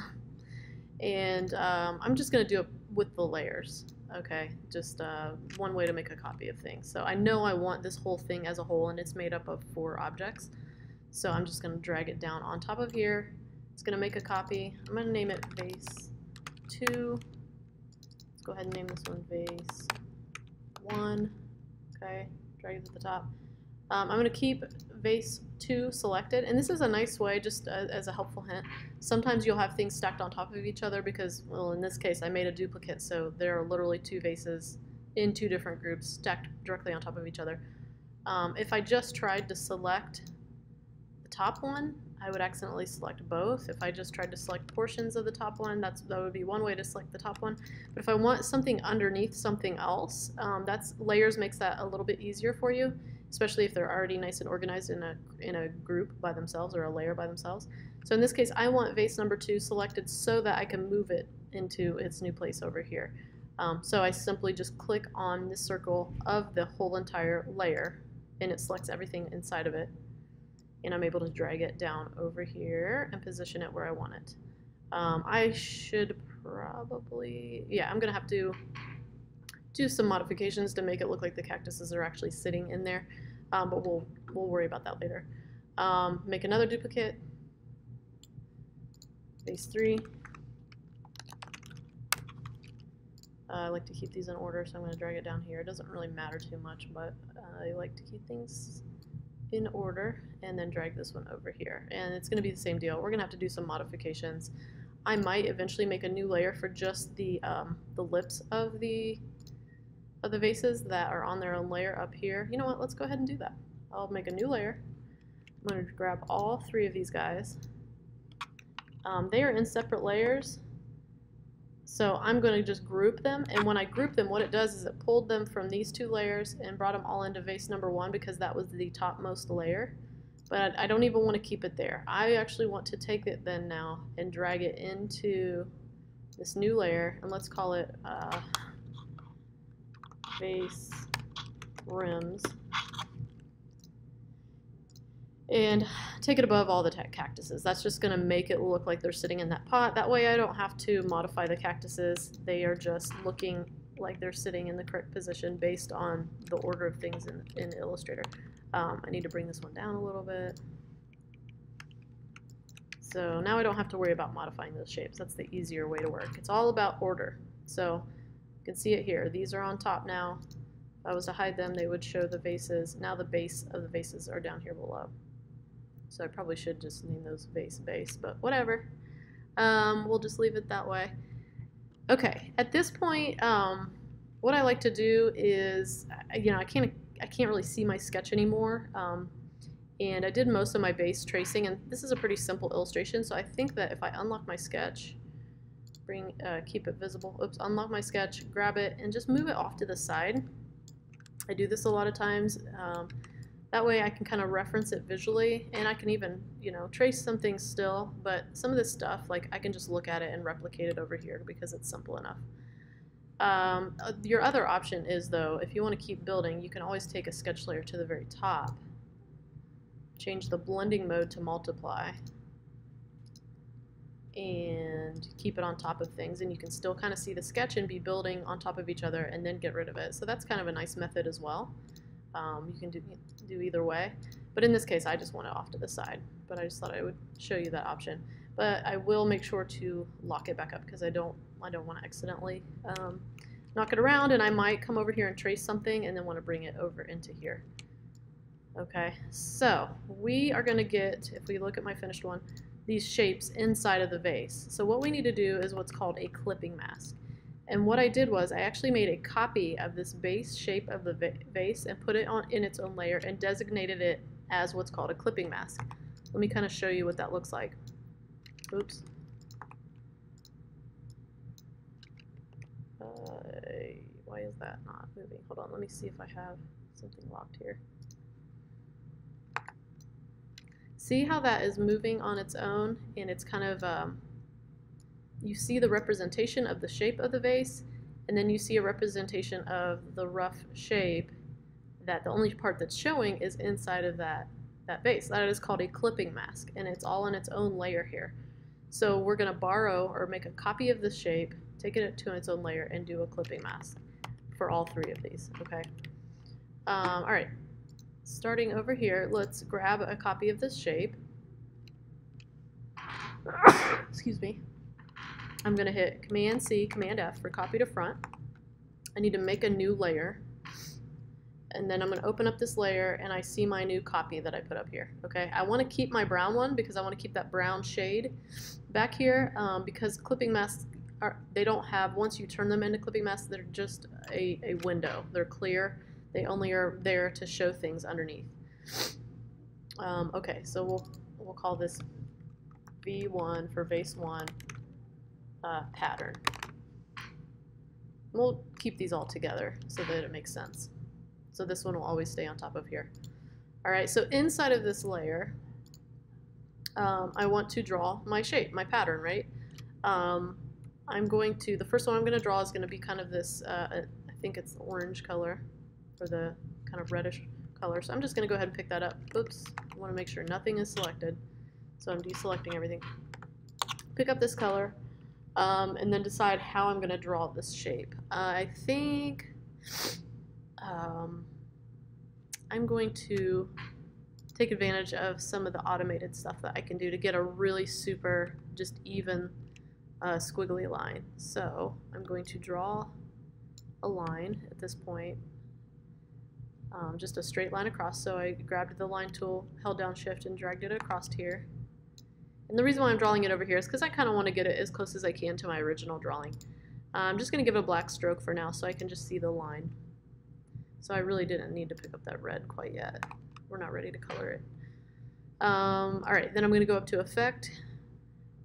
And I'm just going to do it with the layers, okay? Just one way to make a copy of things. So I know I want this whole thing as a whole, and it's made up of 4 objects. So I'm just going to drag it down on top of here. It's going to make a copy. I'm going to name it Vase 2. Let's go ahead and name this one Vase 1. Okay, drag it to the top. I'm going to keep Vase 2 selected, and this is a nice way, just as a helpful hint. Sometimes you'll have things stacked on top of each other because, well, in this case I made a duplicate, so there are literally 2 vases in 2 different groups stacked directly on top of each other. If I just tried to select the top one, I would accidentally select both. If I just tried to select portions of the top one, that would be one way to select the top one. But if I want something underneath something else, layers makes that a little bit easier for you, especially if they're already nice and organized in a group by themselves or a layer by themselves. So in this case, I want vase number 2 selected so that I can move it into its new place over here. So I simply just click on this circle of the whole entire layer, and it selects everything inside of it. And I'm able to drag it down over here and position it where I want it. I should probably, yeah, I'm gonna have to do some modifications to make it look like the cactuses are actually sitting in there, but we'll worry about that later. Make another duplicate, Vase 3. I like to keep these in order, so I'm going to drag it down here. It doesn't really matter too much, but I like to keep things in order, and then drag this one over here. And it's going to be the same deal. We're going to have to do some modifications. I might eventually make a new layer for just the lips of the vases that are on their own layer up here. You know what? Let's go ahead and do that. I'll make a new layer. I'm going to grab all 3 of these guys. They are in separate layers, so I'm going to just group them, and when I group them, what it does is it pulled them from these 2 layers and brought them all into vase number 1 because that was the topmost layer. But I don't even want to keep it there. I actually want to take it then now and drag it into this new layer, and let's call it Vase Rims, and take it above all the cactuses. That's just going to make it look like they're sitting in that pot. That way I don't have to modify the cactuses. They are just looking like they're sitting in the correct position based on the order of things in Illustrator. I need to bring this one down a little bit. So now I don't have to worry about modifying those shapes. That's the easier way to work. It's all about order. So you can see it here. These are on top now. If I was to hide them, they would show the vases. Now the base of the vases are down here below. So I probably should just name those base, but whatever. We'll just leave it that way. Okay, at this point, what I like to do is, you know, I can't really see my sketch anymore. And I did most of my base tracing, and this is a pretty simple illustration, so I think that if I unlock my sketch, keep it visible, oops, unlock my sketch, grab it, and just move it off to the side. I do this a lot of times. That way I can kind of reference it visually, and I can even, you know, trace some things still, but some of this stuff, like, I can just look at it and replicate it over here because it's simple enough. Your other option is, though, if you want to keep building, you can always take a sketch layer to the very top, change the blending mode to multiply, and keep it on top of things, and you can still kind of see the sketch and be building on top of each other and then get rid of it. So that's kind of a nice method as well. You can do either way, but in this case I just want it off to the side, but I just thought I would show you that option. But I will make sure to lock it back up because I don't want to accidentally knock it around, and I might come over here and trace something and then want to bring it over into here. Okay, so we are going to get, if we look at my finished one, these shapes inside of the vase. So what we need to do is what's called a clipping mask. And what I did was I actually made a copy of this base shape of the vase and put it in its own layer and designated it as what's called a clipping mask. Let me kind of show you what that looks like. Oops. Why is that not moving? Hold on, let me see if I have something locked here. See how that is moving on its own, and it's kind of, you see the representation of the shape of the vase, and then you see a representation of the rough shape that the only part that's showing is inside of that vase. That is called a clipping mask, and it's all in its own layer here. So we're going to borrow or make a copy of the shape, take it to its own layer, and do a clipping mask for all three of these, okay? All right, starting over here, let's grab a copy of this shape. Excuse me. I'm going to hit Command-C, Command-F for copy to front. I need to make a new layer. And then I'm going to open up this layer, and I see my new copy that I put up here, okay? I want to keep my brown one because I want to keep that brown shade back here because clipping masks, they don't have, once you turn them into clipping masks, they're just a window. They're clear. They only are there to show things underneath. Okay, so we'll call this V1 for Vase 1 pattern. We'll keep these all together so that it makes sense. So this one will always stay on top of here. All right, so inside of this layer, I want to draw my shape, my pattern, right? I'm going to, the first one I'm going to draw is going to be kind of this, I think it's the orange color, or the kind of reddish color. So I'm just going to go ahead and pick that up. Oops, I want to make sure nothing is selected. So I'm deselecting everything. Pick up this color, and then decide how I'm going to draw this shape. I think I'm going to take advantage of some of the automated stuff that I can do to get a really super, just even squiggly line. So I'm going to draw a line at this point, just a straight line across. So I grabbed the line tool, held down shift, and dragged it across here. And the reason why I'm drawing it over here is because I kind of want to get it as close as I can to my original drawing. I'm just going to give it a black stroke for now so I can just see the line. So I really didn't need to pick up that red quite yet. We're not ready to color it. All right, then I'm going to go up to Effect,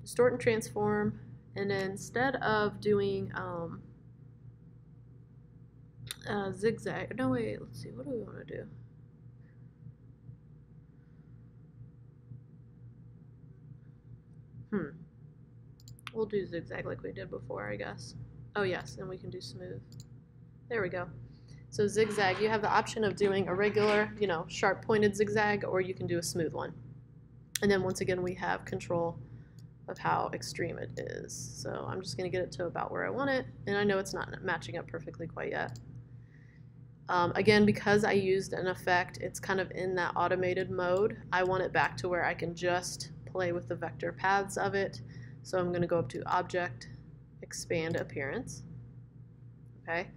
Distort and Transform, and then instead of doing Zigzag, no wait, let's see, what do we want to do? We'll do Zigzag like we did before, I guess. Oh yes, and we can do Smooth. There we go. So Zigzag, you have the option of doing a regular, you know, sharp pointed zigzag, or you can do a smooth one. And then once again, we have control of how extreme it is. So I'm just going to get it to about where I want it, and I know it's not matching up perfectly quite yet. Again, because I used an effect, it's kind of in that automated mode. I want it back to where I can just play with the vector paths of it. So I'm going to go up to Object, Expand Appearance. Okay.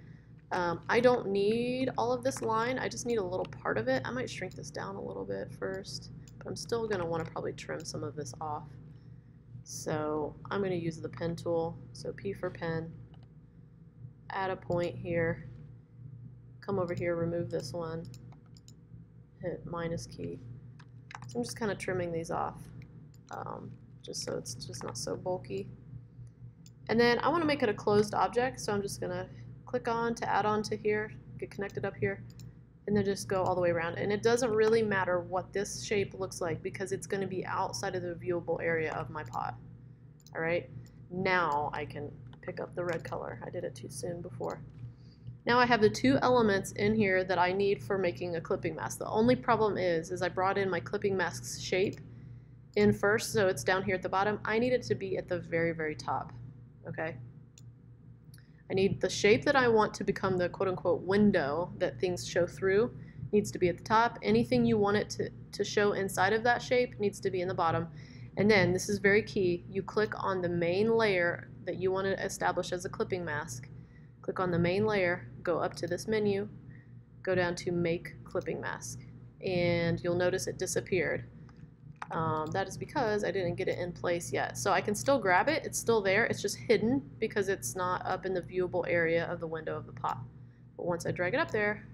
I don't need all of this line, I just need a little part of it. I might shrink this down a little bit first, but I'm still going to want to probably trim some of this off. So I'm going to use the pen tool, so P for pen, add a point here, come over here, remove this one, hit minus key. So I'm just kind of trimming these off, just so it's just not so bulky. And then I want to make it a closed object, so I'm just going to click on to add on to here, get connected up here, and then just go all the way around. And it doesn't really matter what this shape looks like because it's going to be outside of the viewable area of my pot. All right, now I can pick up the red color. I did it too soon before. Now I have the two elements in here that I need for making a clipping mask. The only problem is I brought in my clipping mask's shape in first, so it's down here at the bottom. I need it to be at the very, very top, okay? I need the shape that I want to become the quote-unquote window that things show through needs to be at the top. Anything you want it to show inside of that shape needs to be in the bottom. And then, this is very key, you click on the main layer that you want to establish as a clipping mask. Click on the main layer, go up to this menu, go down to Make Clipping Mask, and you'll notice it disappeared. That is because I didn't get it in place yet. So I can still grab it, it's still there, it's just hidden because it's not up in the viewable area of the window of the pot. But once I drag it up there,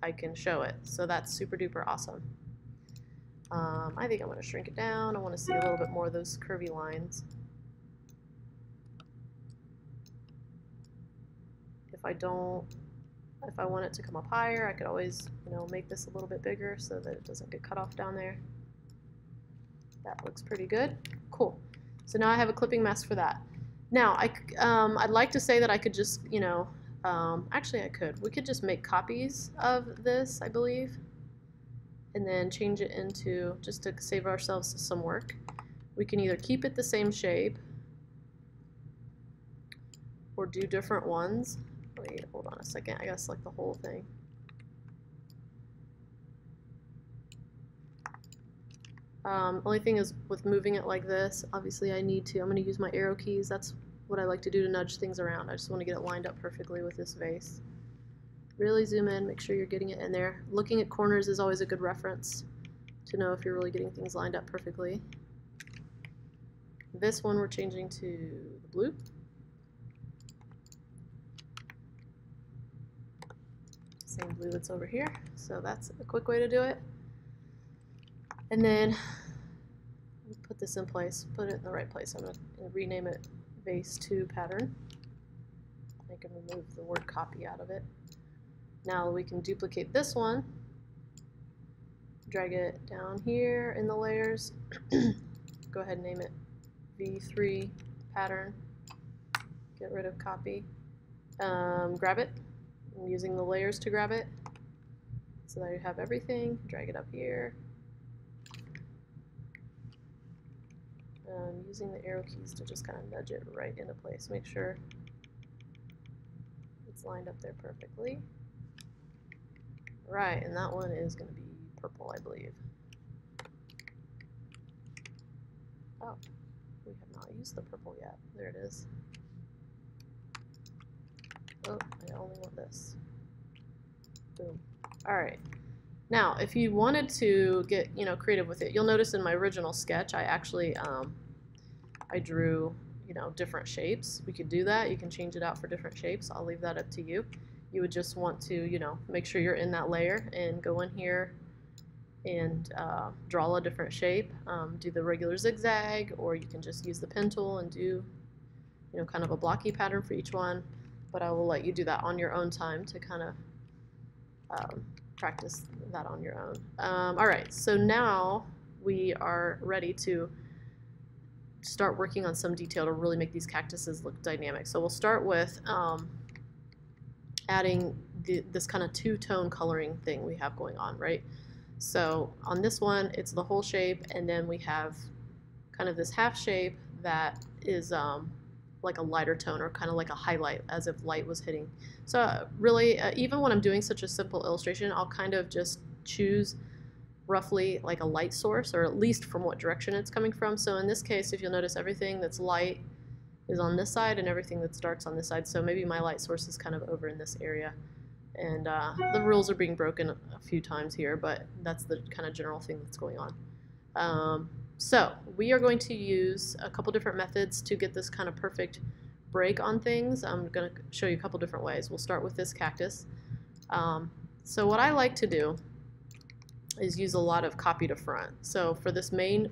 I can show it. So that's super duper awesome. I think I'm going to shrink it down. I want to see a little bit more of those curvy lines. If I want it to come up higher, I could always, make this a little bit bigger so that it doesn't get cut off down there. That looks pretty good. Cool. So now I have a clipping mask for that. Now, I'd like to say that I could just, actually I could. We could just make copies of this, I believe, and then change it into, just to save ourselves some work. We can either keep it the same shape or do different ones. Wait, hold on a second. I gotta select the whole thing. Only thing is with moving it like this, obviously I'm going to use my arrow keys. That's what I like to do to nudge things around. I just want to get it lined up perfectly with this vase. Really zoom in, make sure you're getting it in there. Looking at corners is always a good reference to know if you're really getting things lined up perfectly. This one we're changing to the blue. Same blue that's over here. So that's a quick way to do it. And then put this in place, put it in the right place. I'm going to rename it Vase 2 pattern. I can remove the word copy out of it. Now we can duplicate this one, drag it down here in the layers, go ahead and name it V3 pattern, get rid of copy, grab it, I'm using the layers to grab it, so that you have everything, drag it up here. Using the arrow keys to just kind of nudge it right into place. Make sure it's lined up there perfectly. Right, and that one is going to be purple, I believe. Oh, we have not used the purple yet. There it is. Oh, I only want this. Boom. Alright. Now, if you wanted to get, creative with it, you'll notice in my original sketch, I actually, I drew, different shapes. We could do that. You can change it out for different shapes. I'll leave that up to you. You would just want to, make sure you're in that layer and go in here and draw a different shape. Do the regular zigzag, or you can just use the pen tool and do, kind of a blocky pattern for each one. But I will let you do that on your own time to kind of practice that on your own. All right, so now we are ready to start working on some detail to really make these cactuses look dynamic. So we'll start with adding this kind of two-tone coloring thing we have going on, right? So on this one, it's the whole shape, and then we have kind of this half shape that is like a lighter tone, or kind of like a highlight, as if light was hitting. So really, even when I'm doing such a simple illustration, I'll kind of just choose roughly like a light source, or at least from what direction it's coming from. So in this case, if you'll notice, everything that's light is on this side and everything that's dark's on this side. So maybe my light source is kind of over in this area. And the rules are being broken a few times here, but that's the kind of general thing that's going on. So we are going to use a couple different methods to get this kind of perfect break on things. I'm going to show you a couple different ways. We'll start with this cactus. So what I like to do is use a lot of copy to front. So for this main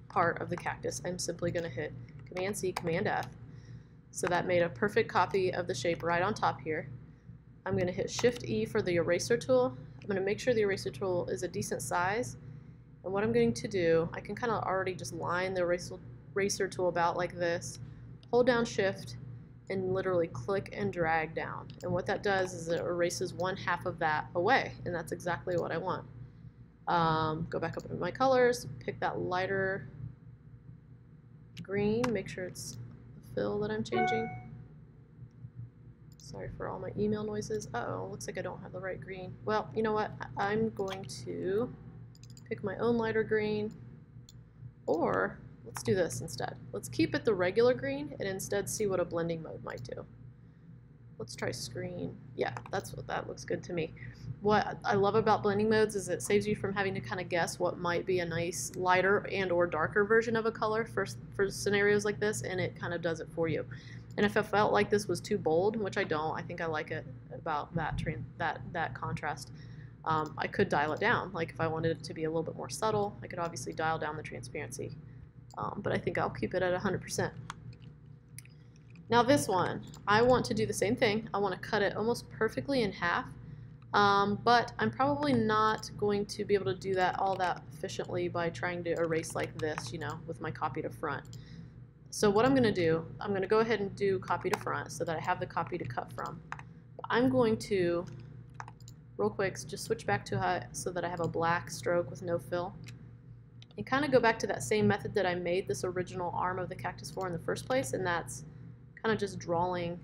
part of the cactus, I'm simply going to hit Command-C, Command-F. So that made a perfect copy of the shape right on top here. I'm going to hit Shift-E for the eraser tool. I'm going to make sure the eraser tool is a decent size. And what I'm going to do, I can kind of already just line the eraser tool about like this, hold down Shift, and literally click and drag down. And what that does is it erases one half of that away, and that's exactly what I want. Go back up into my colors, pick that lighter green, make sure it's the fill that I'm changing. Sorry for all my email noises. Uh-oh, looks like I don't have the right green. Well, you know what? I'm going to pick my own lighter green, or let's do this instead. Let's keep it the regular green and instead see what a blending mode might do. Let's try screen. Yeah, that looks good to me. what I love about blending modes is it saves you from having to kind of guess what might be a nice lighter and or darker version of a color for scenarios like this, and it kind of does it for you. And if I felt like this was too bold, which I don't, I think I like it about that contrast, I could dial it down. Like if I wanted it to be a little bit more subtle, I could obviously dial down the transparency. But I think I'll keep it at 100%. Now this one, I want to do the same thing. I want to cut it almost perfectly in half, but I'm probably not going to be able to do that all that efficiently by trying to erase like this, you know, with my copy to front. So what I'm going to do, I'm going to go ahead and do copy to front so that I have the copy to cut from. I'm going to, real quick, just switch back to so that I have a black stroke with no fill. And kind of go back to that same method that I made this original arm of the cactus for in the first place, and that's kind of just drawing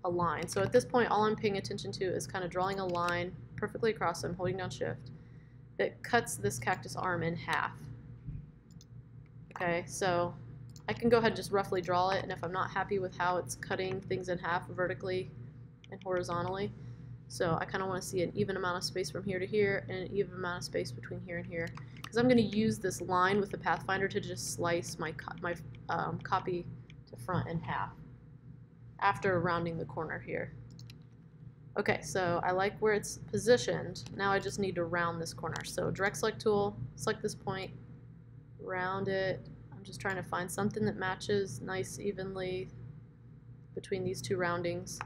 a line. So at this point, all I'm paying attention to is kind of drawing a line perfectly across. So I'm holding down shift that cuts this cactus arm in half. Okay, so I can go ahead and just roughly draw it, and if I'm not happy with how it's cutting things in half vertically and horizontally, so I kind of want to see an even amount of space from here to here and an even amount of space between here and here, because I'm going to use this line with the Pathfinder to just slice my copy to front in half after rounding the corner here. Okay, so I like where it's positioned. Now I just need to round this corner. So direct select tool, select this point, round it. I'm just trying to find something that matches nice evenly between these two roundings,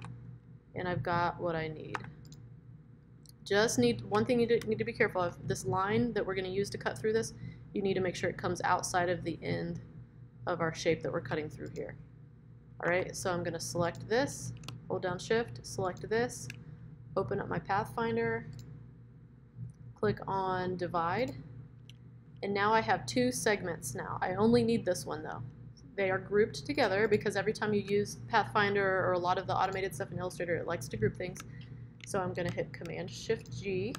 and I've got what I need. Just need one thing you need to be careful of. This line that we're going to use to cut through this, you need to make sure it comes outside of the end of our shape that we're cutting through here. Alright, so I'm going to select this, hold down shift, select this, open up my Pathfinder, click on divide, and now I have two segments now. I only need this one though. They are grouped together because every time you use Pathfinder or a lot of the automated stuff in Illustrator, it likes to group things. So I'm going to hit Command Shift G.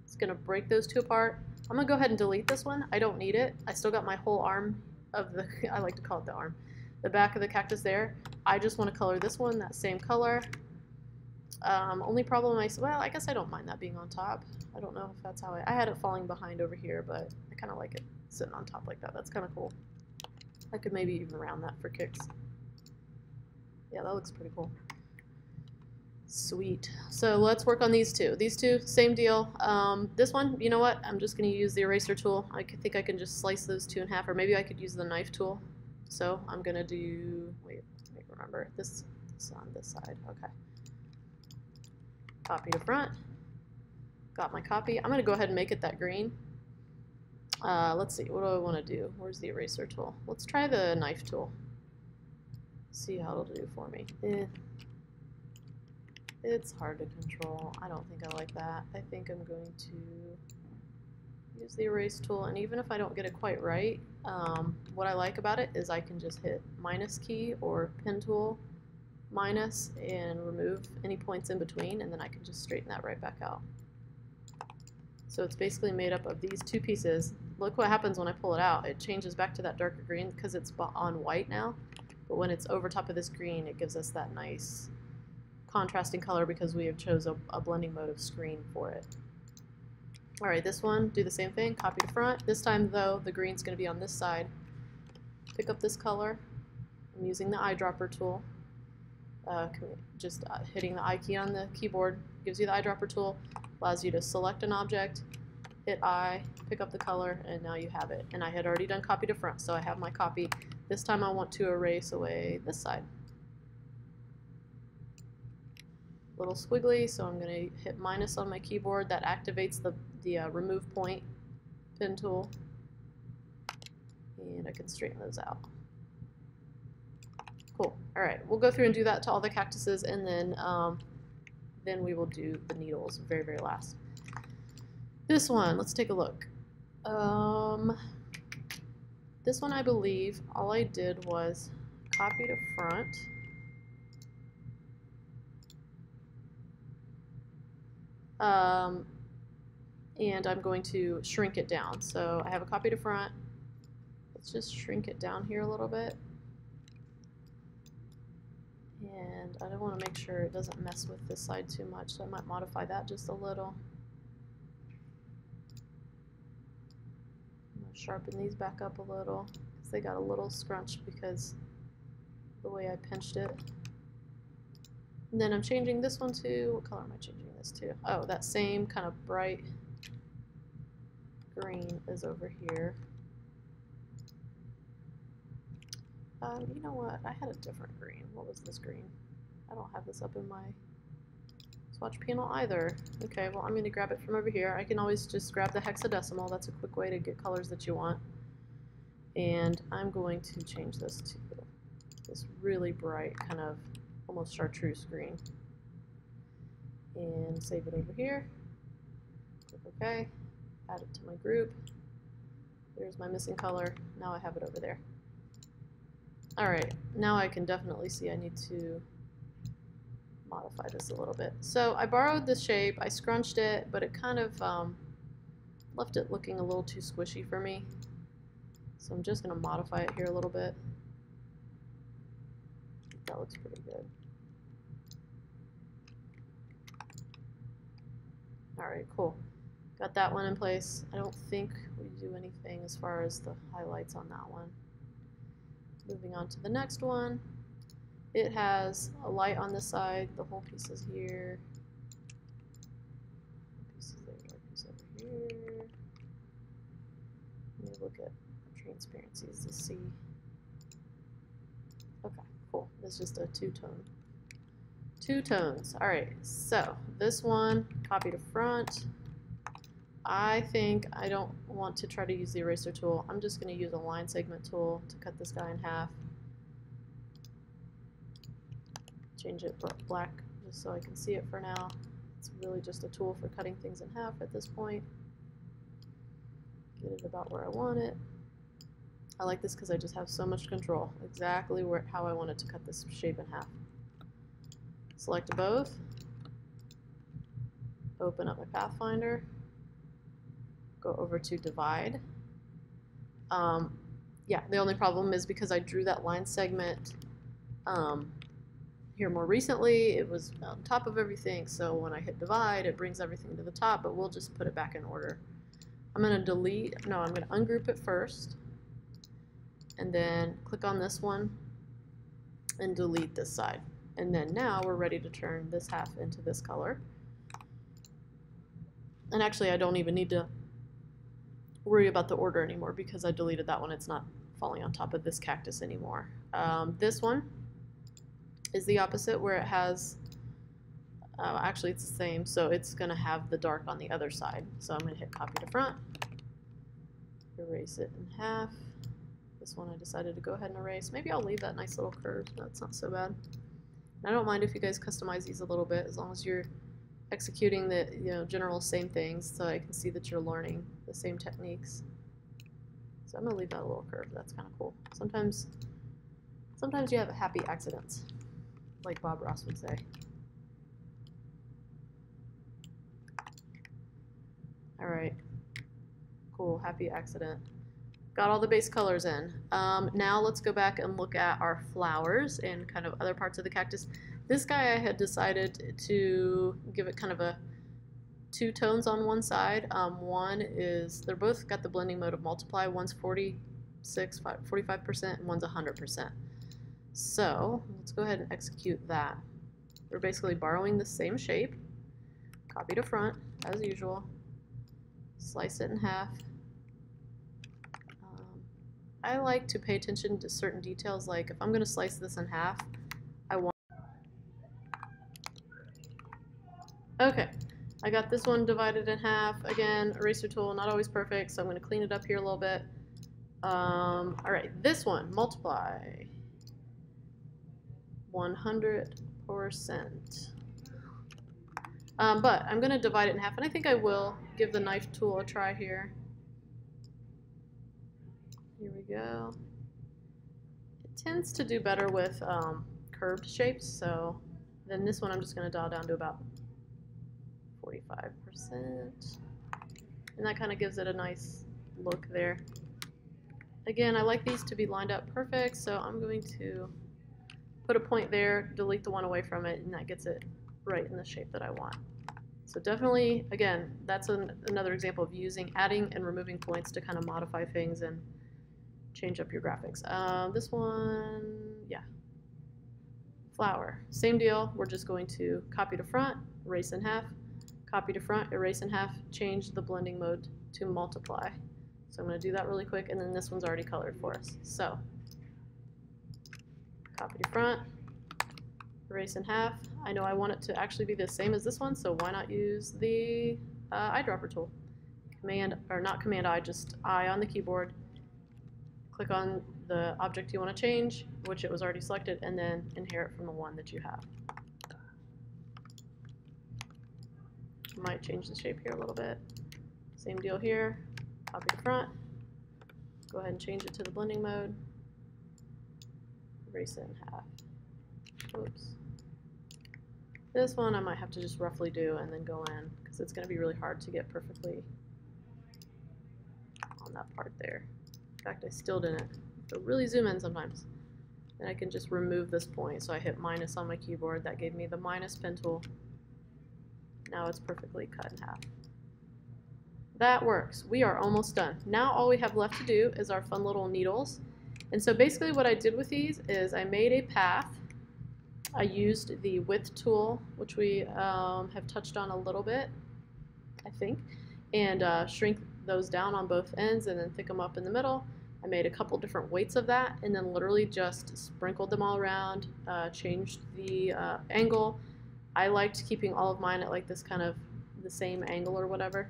It's going to break those two apart. I'm going to go ahead and delete this one. I don't need it. I still got my whole arm of the, I like to call it the arm, the back of the cactus there. I just want to color this one that same color. Only problem well, I guess I don't mind that being on top. I don't know if that's how I had it falling behind over here, but I kind of like it sitting on top like that. That's kind of cool. I could maybe even round that for kicks. Yeah, that looks pretty cool. Sweet. So let's work on these two. These two, same deal. This one, you know what? I'm just going to use the eraser tool. I think I can just slice those two in half, or maybe I could use the knife tool. So I'm going to do, wait, let me remember, this on this side. Okay. Copy to front. Got my copy. I'm going to go ahead and make it that green. Let's see, what do I want to do? Where's the eraser tool? Let's try the knife tool. See how it'll do for me. It's hard to control. I don't think I like that. I think I'm going to use the erase tool, and even if I don't get it quite right, what I like about it is I can just hit minus key or pen tool minus and remove any points in between, and then I can just straighten that right back out. So it's basically made up of these two pieces. Look what happens when I pull it out. It changes back to that darker green because it's on white now, but when it's over top of this green, it gives us that nice contrasting color because we have chose a blending mode of screen for it. Alright, this one, do the same thing, copy to front. This time though, the green's going to be on this side. Pick up this color. I'm using the eyedropper tool. Just hitting the I key on the keyboard gives you the eyedropper tool, allows you to select an object, hit I, pick up the color, and now you have it. And I had already done copy to front, so I have my copy. This time I want to erase away this side. Little squiggly, so I'm going to hit minus on my keyboard. That activates the remove point pen tool, and I can straighten those out. Cool. All right, we'll go through and do that to all the cactuses, and then we will do the needles very, very last. This one, let's take a look. This one, I believe, all I did was copy to front. And I'm going to shrink it down. So I have a copy to front. Let's just shrink it down here a little bit. And I don't want to make sure it doesn't mess with this side too much, so I might modify that just a little. Sharpen these back up a little because they got a little scrunched because of the way I pinched it. And then I'm changing this one to, what color am I changing this to? Oh, that same kind of bright green is over here. You know what? I had a different green. What was this green? I don't have this up in my swatch panel either. Okay, well I'm going to grab it from over here. I can always just grab the hexadecimal. That's a quick way to get colors that you want. And I'm going to change this to this really bright kind of almost chartreuse green. And save it over here. Click OK. Add it to my group. There's my missing color. Now I have it over there. Alright, now I can definitely see I need to modify this a little bit. So I borrowed this shape, I scrunched it, but it kind of left it looking a little too squishy for me. So I'm just going to modify it here a little bit. I think that looks pretty good. Alright, cool. Got that one in place. I don't think we do anything as far as the highlights on that one. Moving on to the next one. It has a light on this side. The whole piece is here. Piece is there, piece over here. Let me look at transparencies to see. Okay, cool. It's just a two-tone. Two tones. Alright, so this one, copy to front. I think I don't want to try to use the eraser tool. I'm just going to use a line segment tool to cut this guy in half. Change it black just so I can see it for now. It's really just a tool for cutting things in half at this point. Get it about where I want it. I like this because I just have so much control. Exactly how I wanted to cut this shape in half. Select both. Open up my Pathfinder. Go over to divide. Yeah, the only problem is because I drew that line segment here more recently, it was on top of everything, so when I hit divide, it brings everything to the top, but we'll just put it back in order. I'm going to I'm going to ungroup it first, and then click on this one, and delete this side. And then now we're ready to turn this half into this color. And actually, I don't even need to worry about the order anymore because I deleted that one. It's not falling on top of this cactus anymore. This one is the opposite, where it has, actually it's the same, so it's going to have the dark on the other side. So I'm going to hit copy to front, erase it in half. This one I decided to go ahead and erase. Maybe I'll leave that nice little curve. That's not so bad. And I don't mind if you guys customize these a little bit, as long as you're executing the general same things, so I can see that you're learning the same techniques. So I'm going to leave that a little curve. That's kind of cool. Sometimes you have happy accidents, like Bob Ross would say. All right, cool, happy accident. Got all the base colors in. Now let's go back and look at our flowers and kind of other parts of the cactus. This guy I had decided to give it kind of a two tones on one side. One is, they're both got the blending mode of multiply. One's 45%, and one's 100%. So let's go ahead and execute that. We're basically borrowing the same shape, copy to front as usual, slice it in half. I like to pay attention to certain details, like if I'm going to slice this in half, okay, I got this one divided in half. Again, eraser tool, not always perfect, so I'm going to clean it up here a little bit. Alright, this one, multiply. 100%. But I'm going to divide it in half, and I think I will give the knife tool a try here. Here we go. It tends to do better with curved shapes, so then this one I'm just going to dial down to about 45%. And that kind of gives it a nice look there. Again, I like these to be lined up perfect, so I'm going to put a point there, delete the one away from it, and that gets it right in the shape that I want. So definitely, again, that's another example of using, adding and removing points to kind of modify things and change up your graphics. This one, yeah. Flower, same deal. We're just going to copy to front, erase in half, copy to front, erase in half, change the blending mode to multiply. So I'm going to do that really quick, and then this one's already colored for us. So copy to front, erase in half. I know I want it to actually be the same as this one, so why not use the eyedropper tool? Command, or not Command I, just I on the keyboard. Click on the object you want to change, which it was already selected, and then inherit from the one that you have. Might change the shape here a little bit. Same deal here. Copy to front. Go ahead and change it to the blending mode. Erase it in half. Oops. This one I might have to just roughly do and then go in, because it's going to be really hard to get perfectly on that part there. In fact, I still didn't. So really zoom in sometimes. Then I can just remove this point. So I hit minus on my keyboard. That gave me the minus pen tool. Now it's perfectly cut in half. That works. We are almost done. Now all we have left to do is our fun little needles. And so basically what I did with these is I made a path. I used the width tool, which we have touched on a little bit, I think, and shrink those down on both ends and then thick them up in the middle. I made a couple different weights of that and then literally just sprinkled them all around, changed the angle. I liked keeping all of mine at like this kind of the same angle or whatever.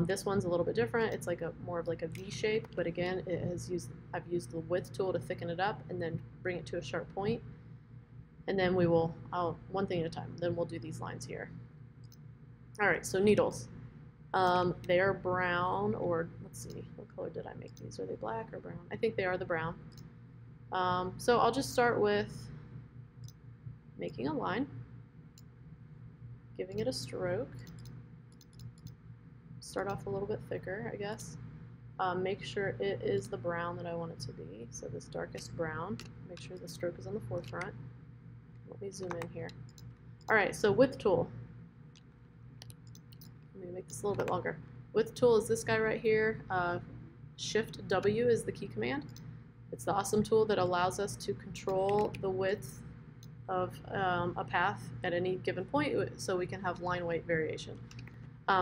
This one's a little bit different. It's like a more of like a V shape, but again, I've used the width tool to thicken it up and then bring it to a sharp point. And then we will, one thing at a time, then we'll do these lines here. All right, so needles. They are brown, or let's see, what color did I make these? Are they black or brown? I think they are the brown. So I'll just start with making a line, giving it a stroke. Start off a little bit thicker, I guess. Make sure it is the brown that I want it to be. So this darkest brown. Make sure the stroke is on the forefront. Let me zoom in here. All right, so width tool. Let me make this a little bit longer. Width tool is this guy right here. Shift W is the key command. It's the awesome tool that allows us to control the width of a path at any given point so we can have line weight variation.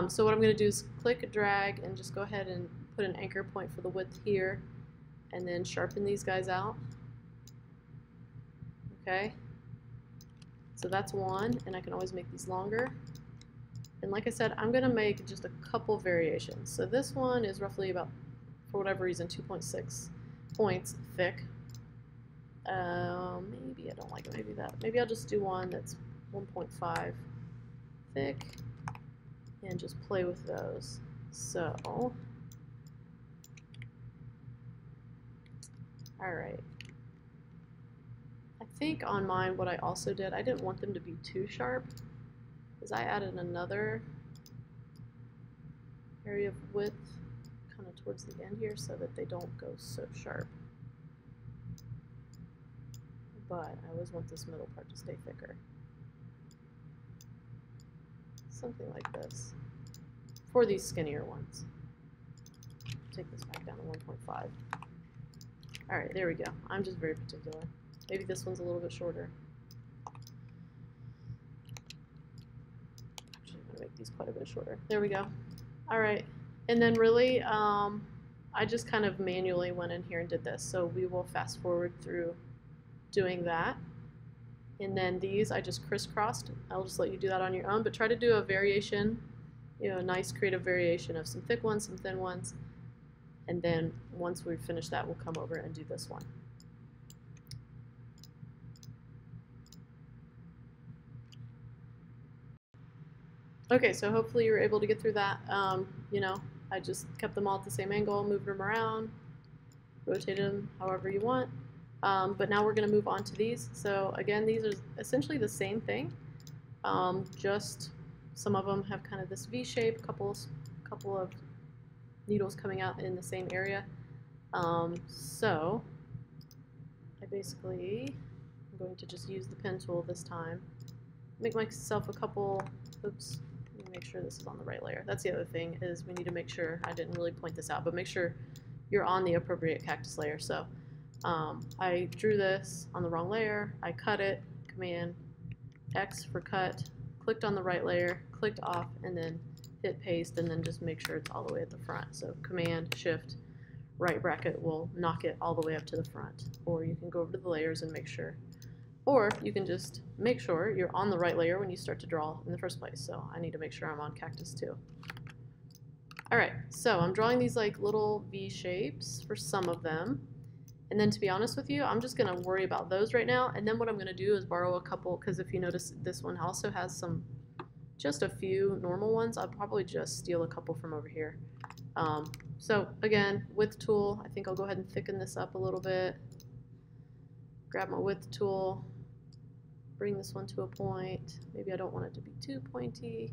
So what I'm going to do is click, drag, and just go ahead and put an anchor point for the width here, and then sharpen these guys out. Okay, so that's one, and I can always make these longer. And like I said, I'm going to make just a couple variations. So this one is roughly about, for whatever reason, 2.6 points thick. Maybe I don't like it, maybe that. Maybe I'll just do one that's 1.5 thick. And just play with those. So, all right. I think on mine what I also did, I didn't want them to be too sharp, because I added another area of width kind of towards the end here so that they don't go so sharp. But I always want this middle part to stay thicker. Something like this for these skinnier ones. Take this back down to 1.5. All right, there we go. I'm just very particular. Maybe this one's a little bit shorter. Actually, I'm gonna make these quite a bit shorter. There we go. All right, and then really, I just kind of manually went in here and did this. So we will fast forward through doing that. And then these I just crisscrossed. I'll just let you do that on your own, but try to do a variation, a nice creative variation of some thick ones, some thin ones. And then once we finish that, we'll come over and do this one. Okay, so hopefully you were able to get through that. I just kept them all at the same angle, moved them around, rotated them however you want. But now we're going to move on to these. So again, these are essentially the same thing. Just some of them have kind of this V shape, couple of needles coming out in the same area. So I basically am going to just use the pen tool this time. Make myself a couple, oops, make sure this is on the right layer. That's the other thing, is we need to make sure, I didn't really point this out, but make sure you're on the appropriate cactus layer. So I drew this on the wrong layer, I cut it, Command X for cut, clicked on the right layer, clicked off, and then hit paste, and then just make sure it's all the way at the front. So Command Shift right bracket will knock it all the way up to the front. Or you can go over to the layers and make sure. Or you can just make sure you're on the right layer when you start to draw in the first place. So I need to make sure I'm on Cactus too. Alright, so I'm drawing these like little V shapes for some of them. And then to be honest with you, I'm just going to worry about those right now. And then what I'm going to do is borrow a couple, because if you notice this one also has some, just a few normal ones. I'll probably just steal a couple from over here. So again, width tool, I think I'll go ahead and thicken this up a little bit. Grab my width tool, bring this one to a point. Maybe I don't want it to be too pointy.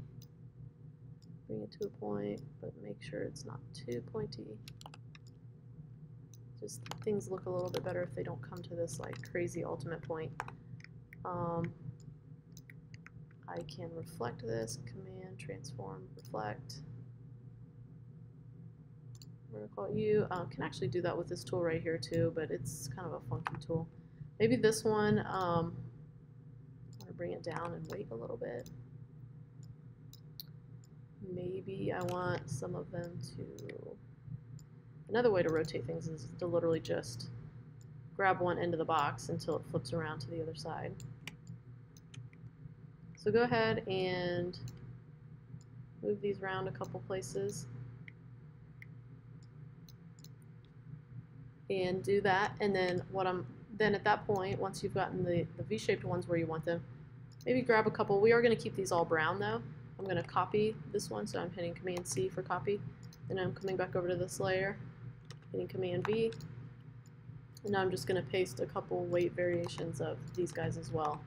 Bring it to a point, but make sure it's not too pointy. Just things look a little bit better if they don't come to this like crazy ultimate point. I can reflect this, Command, Transform, Reflect. Vertical U. Can actually do that with this tool right here too, but it's kind of a funky tool. Maybe this one, I want to bring it down and wait a little bit. Maybe I want some of them to... Another way to rotate things is to literally just grab one end of the box until it flips around to the other side. So go ahead and move these around a couple places. And do that, and then then at that point, once you've gotten the V-shaped ones where you want them, maybe grab a couple. We are going to keep these all brown though. I'm going to copy this one, so I'm hitting Command C for copy. Then I'm coming back over to this layer, hitting Command V, and now I'm just going to paste a couple weight variations of these guys as well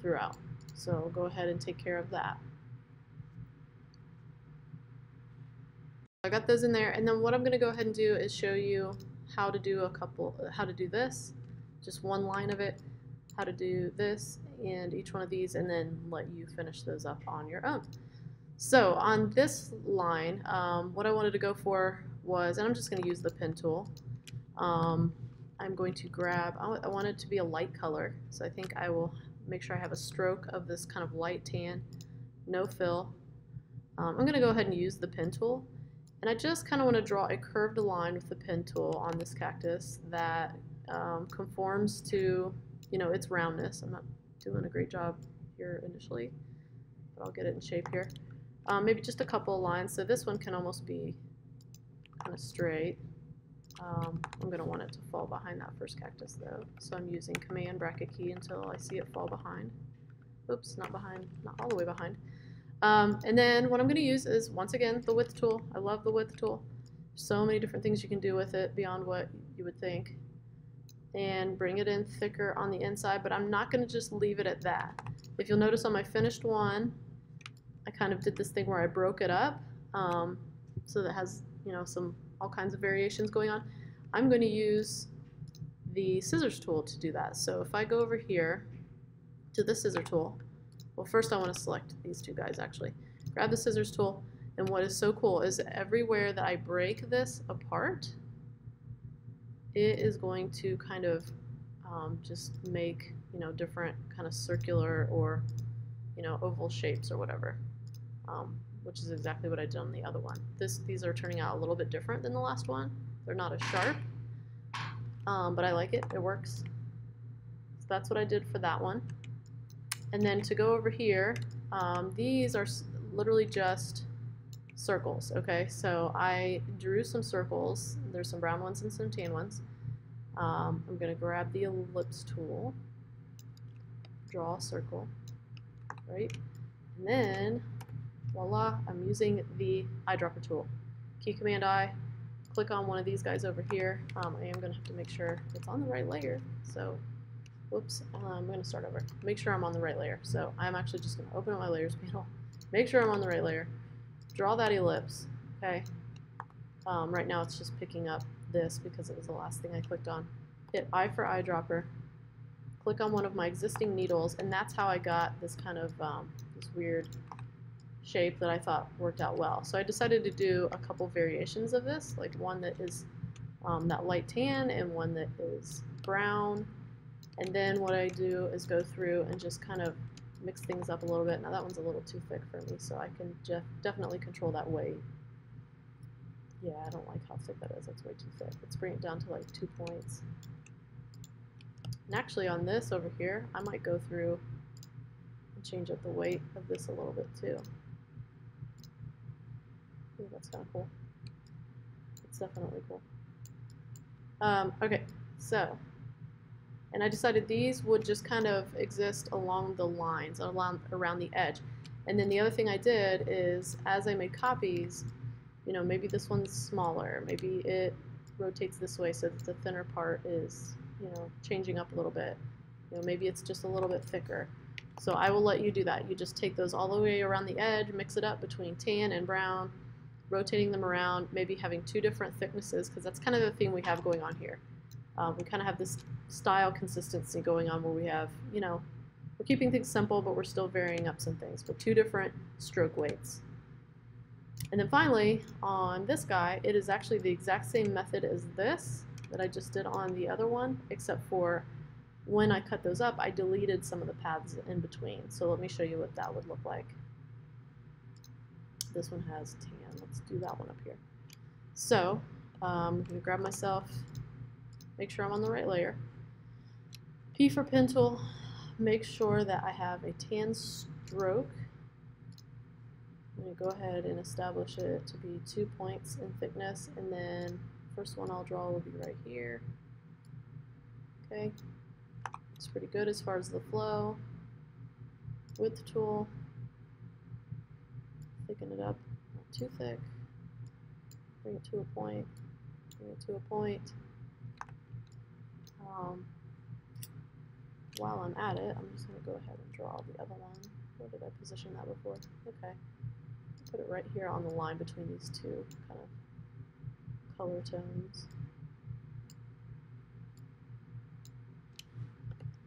throughout. So go ahead and take care of that. I got those in there, and then what I'm going to go ahead and do is show you how to do how to do this, just one line of it, how to do this, and each one of these, and then let you finish those up on your own. So on this line, what I wanted to go for was, and I'm just going to use the pen tool, I'm going to grab, I want it to be a light color, so I think I will make sure I have a stroke of this kind of light tan, no fill. I'm going to go ahead and use the pen tool. And I just kind of want to draw a curved line with the pen tool on this cactus that conforms to, its roundness. I'm not doing a great job here initially, but I'll get it in shape here. Maybe just a couple of lines. So this one can almost be kind of straight. I'm going to want it to fall behind that first cactus though. So I'm using Command bracket key until I see it fall behind. Oops, not behind, not all the way behind. And then what I'm going to use is, once again, the width tool. I love the width tool. So many different things you can do with it beyond what you would think. And bring it in thicker on the inside, but I'm not going to just leave it at that. If you'll notice on my finished one, I kind of did this thing where I broke it up so that it has, all kinds of variations going on. I'm going to use the scissors tool to do that. So if I go over here to the scissor tool, well, first I want to select these two guys actually. Grab the scissors tool, and what is so cool is everywhere that I break this apart, it is going to kind of just make, different kind of circular or, oval shapes or whatever, which is exactly what I did on the other one. These are turning out a little bit different than the last one. They're not as sharp, but I like it. It works. So that's what I did for that one. And then to go over here, these are literally just circles, okay? So I drew some circles. There's some brown ones and some tan ones. I'm going to grab the ellipse tool, draw a circle, right? And then, voila, I'm using the eyedropper tool. Key Command I, click on one of these guys over here. I am going to have to make sure it's on the right layer. So whoops, I'm going to start over. Make sure I'm on the right layer. So I'm actually just going to open up my layers panel, make sure I'm on the right layer, draw that ellipse, okay? Right now it's just picking up this because it was the last thing I clicked on. Hit I for eyedropper, click on one of my existing needles, and that's how I got this kind of this weird shape that I thought worked out well. So I decided to do a couple variations of this, like one that is that light tan and one that is brown. And then what I do is go through and just kind of mix things up a little bit. Now that one's a little too thick for me, so I can definitely control that weight. Yeah, I don't like how thick that is. That's way too thick. Let's bring it down to like 2 points. And actually on this over here, I might go through and change up the weight of this a little bit too. I think that's kind of cool. It's definitely cool. Okay, so, and I decided these would just kind of exist along the lines, around the edge. And then the other thing I did is, as I made copies, you know, maybe this one's smaller, maybe it rotates this way so that the thinner part is, you know, changing up a little bit. You know, maybe it's just a little bit thicker. So I will let you do that. You just take those all the way around the edge, mix it up between tan and brown, rotating them around, maybe having 2 different thicknesses, because that's kind of the theme we have going on here. We kind of have this style consistency going on where we have, you know, we're keeping things simple, but we're still varying up some things with 2 different stroke weights. And then finally, on this guy, it is actually the exact same method as this that I just did on the other one, except for when I cut those up, I deleted some of the paths in between. So let me show you what that would look like. This one has tan. Let's do that one up here. So I'm going to grab myself, make sure I'm on the right layer. P for pen tool, make sure that I have a tan stroke. I'm going to go ahead and establish it to be 2 points in thickness, and then first one I'll draw will be right here. Okay, it's pretty good as far as the flow. Width tool, thicken it up, not too thick. Bring it to a point, bring it to a point. While I'm at it, I'm just going to go ahead and draw the other one. Where did I position that before? Okay. Put it right here on the line between these 2 kind of color tones.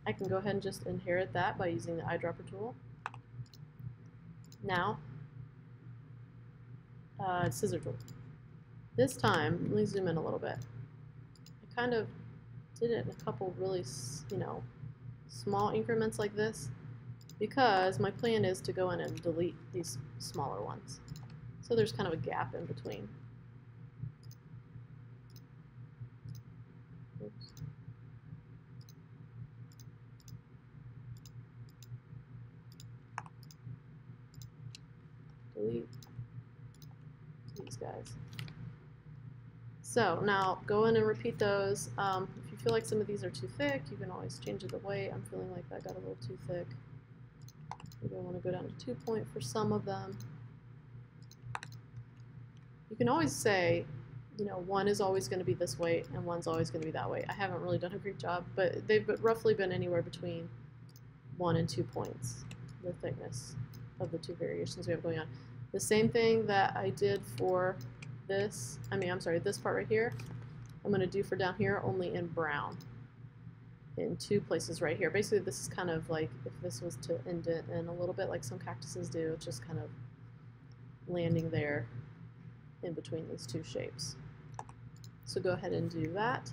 I can go ahead and just inherit that by using the eyedropper tool. Now, scissor tool. This time, let me zoom in a little bit. I kind of did it in a couple really, you know, small increments like this, because my plan is to go in and delete these smaller ones. So there's kind of a gap in between. Oops. Delete these guys. So now go in and repeat those. If you feel like some of these are too thick, you can always change the weight. I'm feeling like that got a little too thick. Maybe I want to go down to 2 point for some of them. You can always say, you know, one is always going to be this weight and one's always going to be that weight. I haven't really done a great job, but they've roughly been anywhere between 1 and 2 points, the thickness of the 2 variations we have going on. The same thing that I did for this, this part right here, I'm going to do for down here, only in brown. In 2 places right here. Basically, this is kind of like if this was to indent in a little bit like some cactuses do, it's just kind of landing there in between these 2 shapes. So go ahead and do that.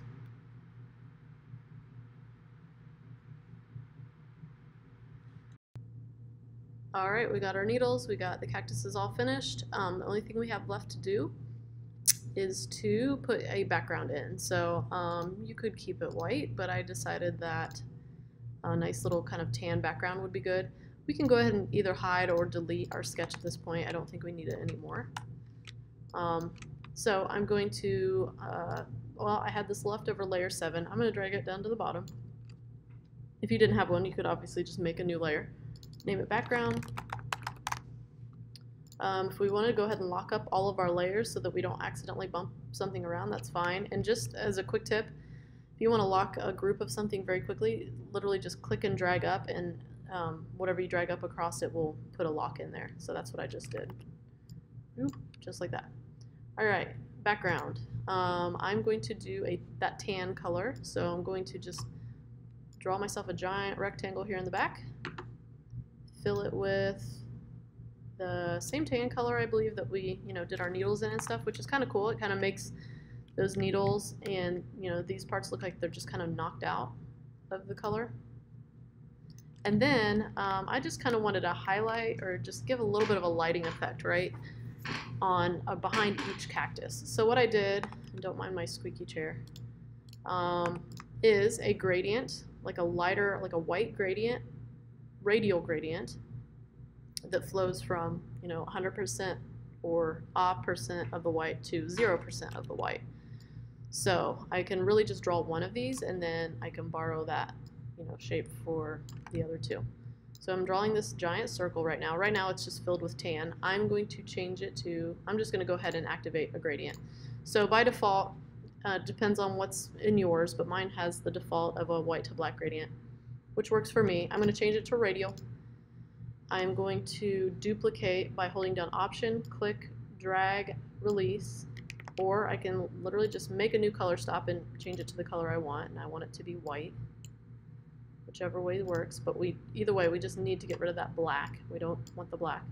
All right, we got our needles, we got the cactuses all finished. The only thing we have left to do is to put a background in. So you could keep it white, but I decided that a nice little kind of tan background would be good. We can go ahead and either hide or delete our sketch at this point. I don't think we need it anymore. So I'm going to, well, I had this leftover layer 7. I'm going to drag it down to the bottom. If you didn't have one, you could obviously just make a new layer. Name it background. If we want to go ahead and lock up all of our layers so that we don't accidentally bump something around, that's fine. And just as a quick tip, if you want to lock a group of something very quickly, literally just click and drag up, and whatever you drag up across it will put a lock in there. So that's what I just did. Oop, just like that. All right, background. I'm going to do that tan color, so I'm going to just draw myself a giant rectangle here in the back, fill it with the same tan color, I believe, that we, did our needles in and stuff, which is kind of cool. It kind of makes those needles and, these parts look like they're just kind of knocked out of the color. And then I just kind of wanted to highlight or just give a little bit of a lighting effect, right, on behind each cactus. So what I did, and don't mind my squeaky chair, is a gradient, like a lighter, like a white gradient, radial gradient, that flows from 100% or off percent of the white to 0% of the white. So I can really just draw one of these, and then I can borrow that shape for the other two. So I'm drawing this giant circle right now. Right now it's just filled with tan. I'm going to change it to, I'm just going to go ahead and activate a gradient. So by default, depends on what's in yours, but mine has the default of a white to black gradient, which works for me. I'm going to change it to radial. I'm going to duplicate by holding down Option, click, drag, release, or I can literally just make a new color stop and change it to the color I want, and I want it to be white, whichever way works, but either way we just need to get rid of that black. We don't want the black.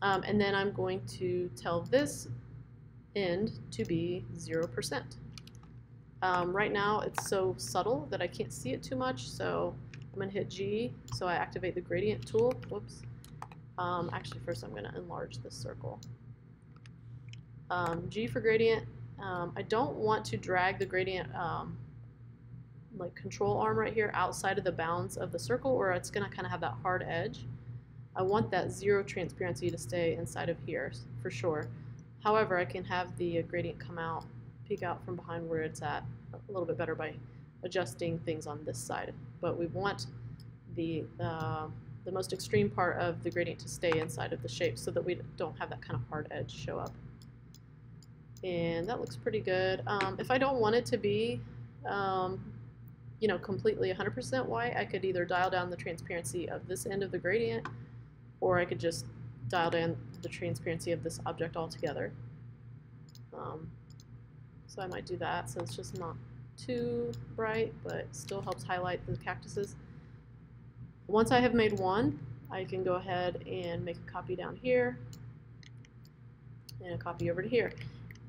And then I'm going to tell this end to be 0%. Right now it's so subtle that I can't see it too much, so I'm going to hit G, so I activate the gradient tool. Whoops. Actually, first I'm going to enlarge this circle. G for gradient. I don't want to drag the gradient like control arm right here outside of the bounds of the circle, or it's going to kind of have that hard edge. I want that 0 transparency to stay inside of here for sure. However, I can have the gradient come out, peek out from behind where it's at a little bit better by adjusting things on this side. But we want the most extreme part of the gradient to stay inside of the shape so that we don't have that kind of hard edge show up. And that looks pretty good. If I don't want it to be completely 100% white, I could either dial down the transparency of this end of the gradient, or I could just dial down the transparency of this object altogether. So I might do that, so it's just not too bright, but still helps highlight the cactuses. Once I have made one, I can go ahead and make a copy down here, and a copy over to here.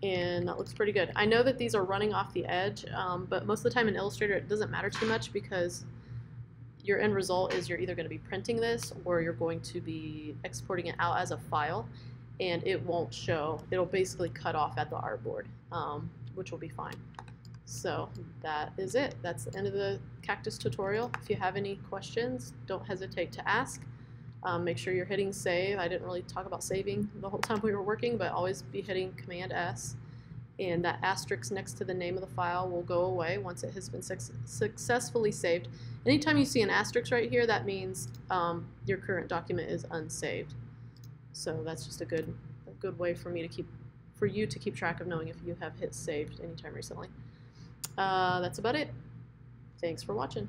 And that looks pretty good. I know that these are running off the edge, but most of the time in Illustrator it doesn't matter too much, because your end result is you're either going to be printing this or you're going to be exporting it out as a file, and it won't show. It'll basically cut off at the artboard, which will be fine. So that is it. That's the end of the cactus tutorial. If you have any questions, don't hesitate to ask. Make sure you're hitting save. I didn't really talk about saving the whole time we were working, but always be hitting Command S, and that asterisk next to the name of the file will go away once it has been successfully saved. Anytime you see an asterisk right here, that means your current document is unsaved. So that's just a good way for you to keep track of knowing if you have hit saved anytime recently. That's about it. Thanks for watching.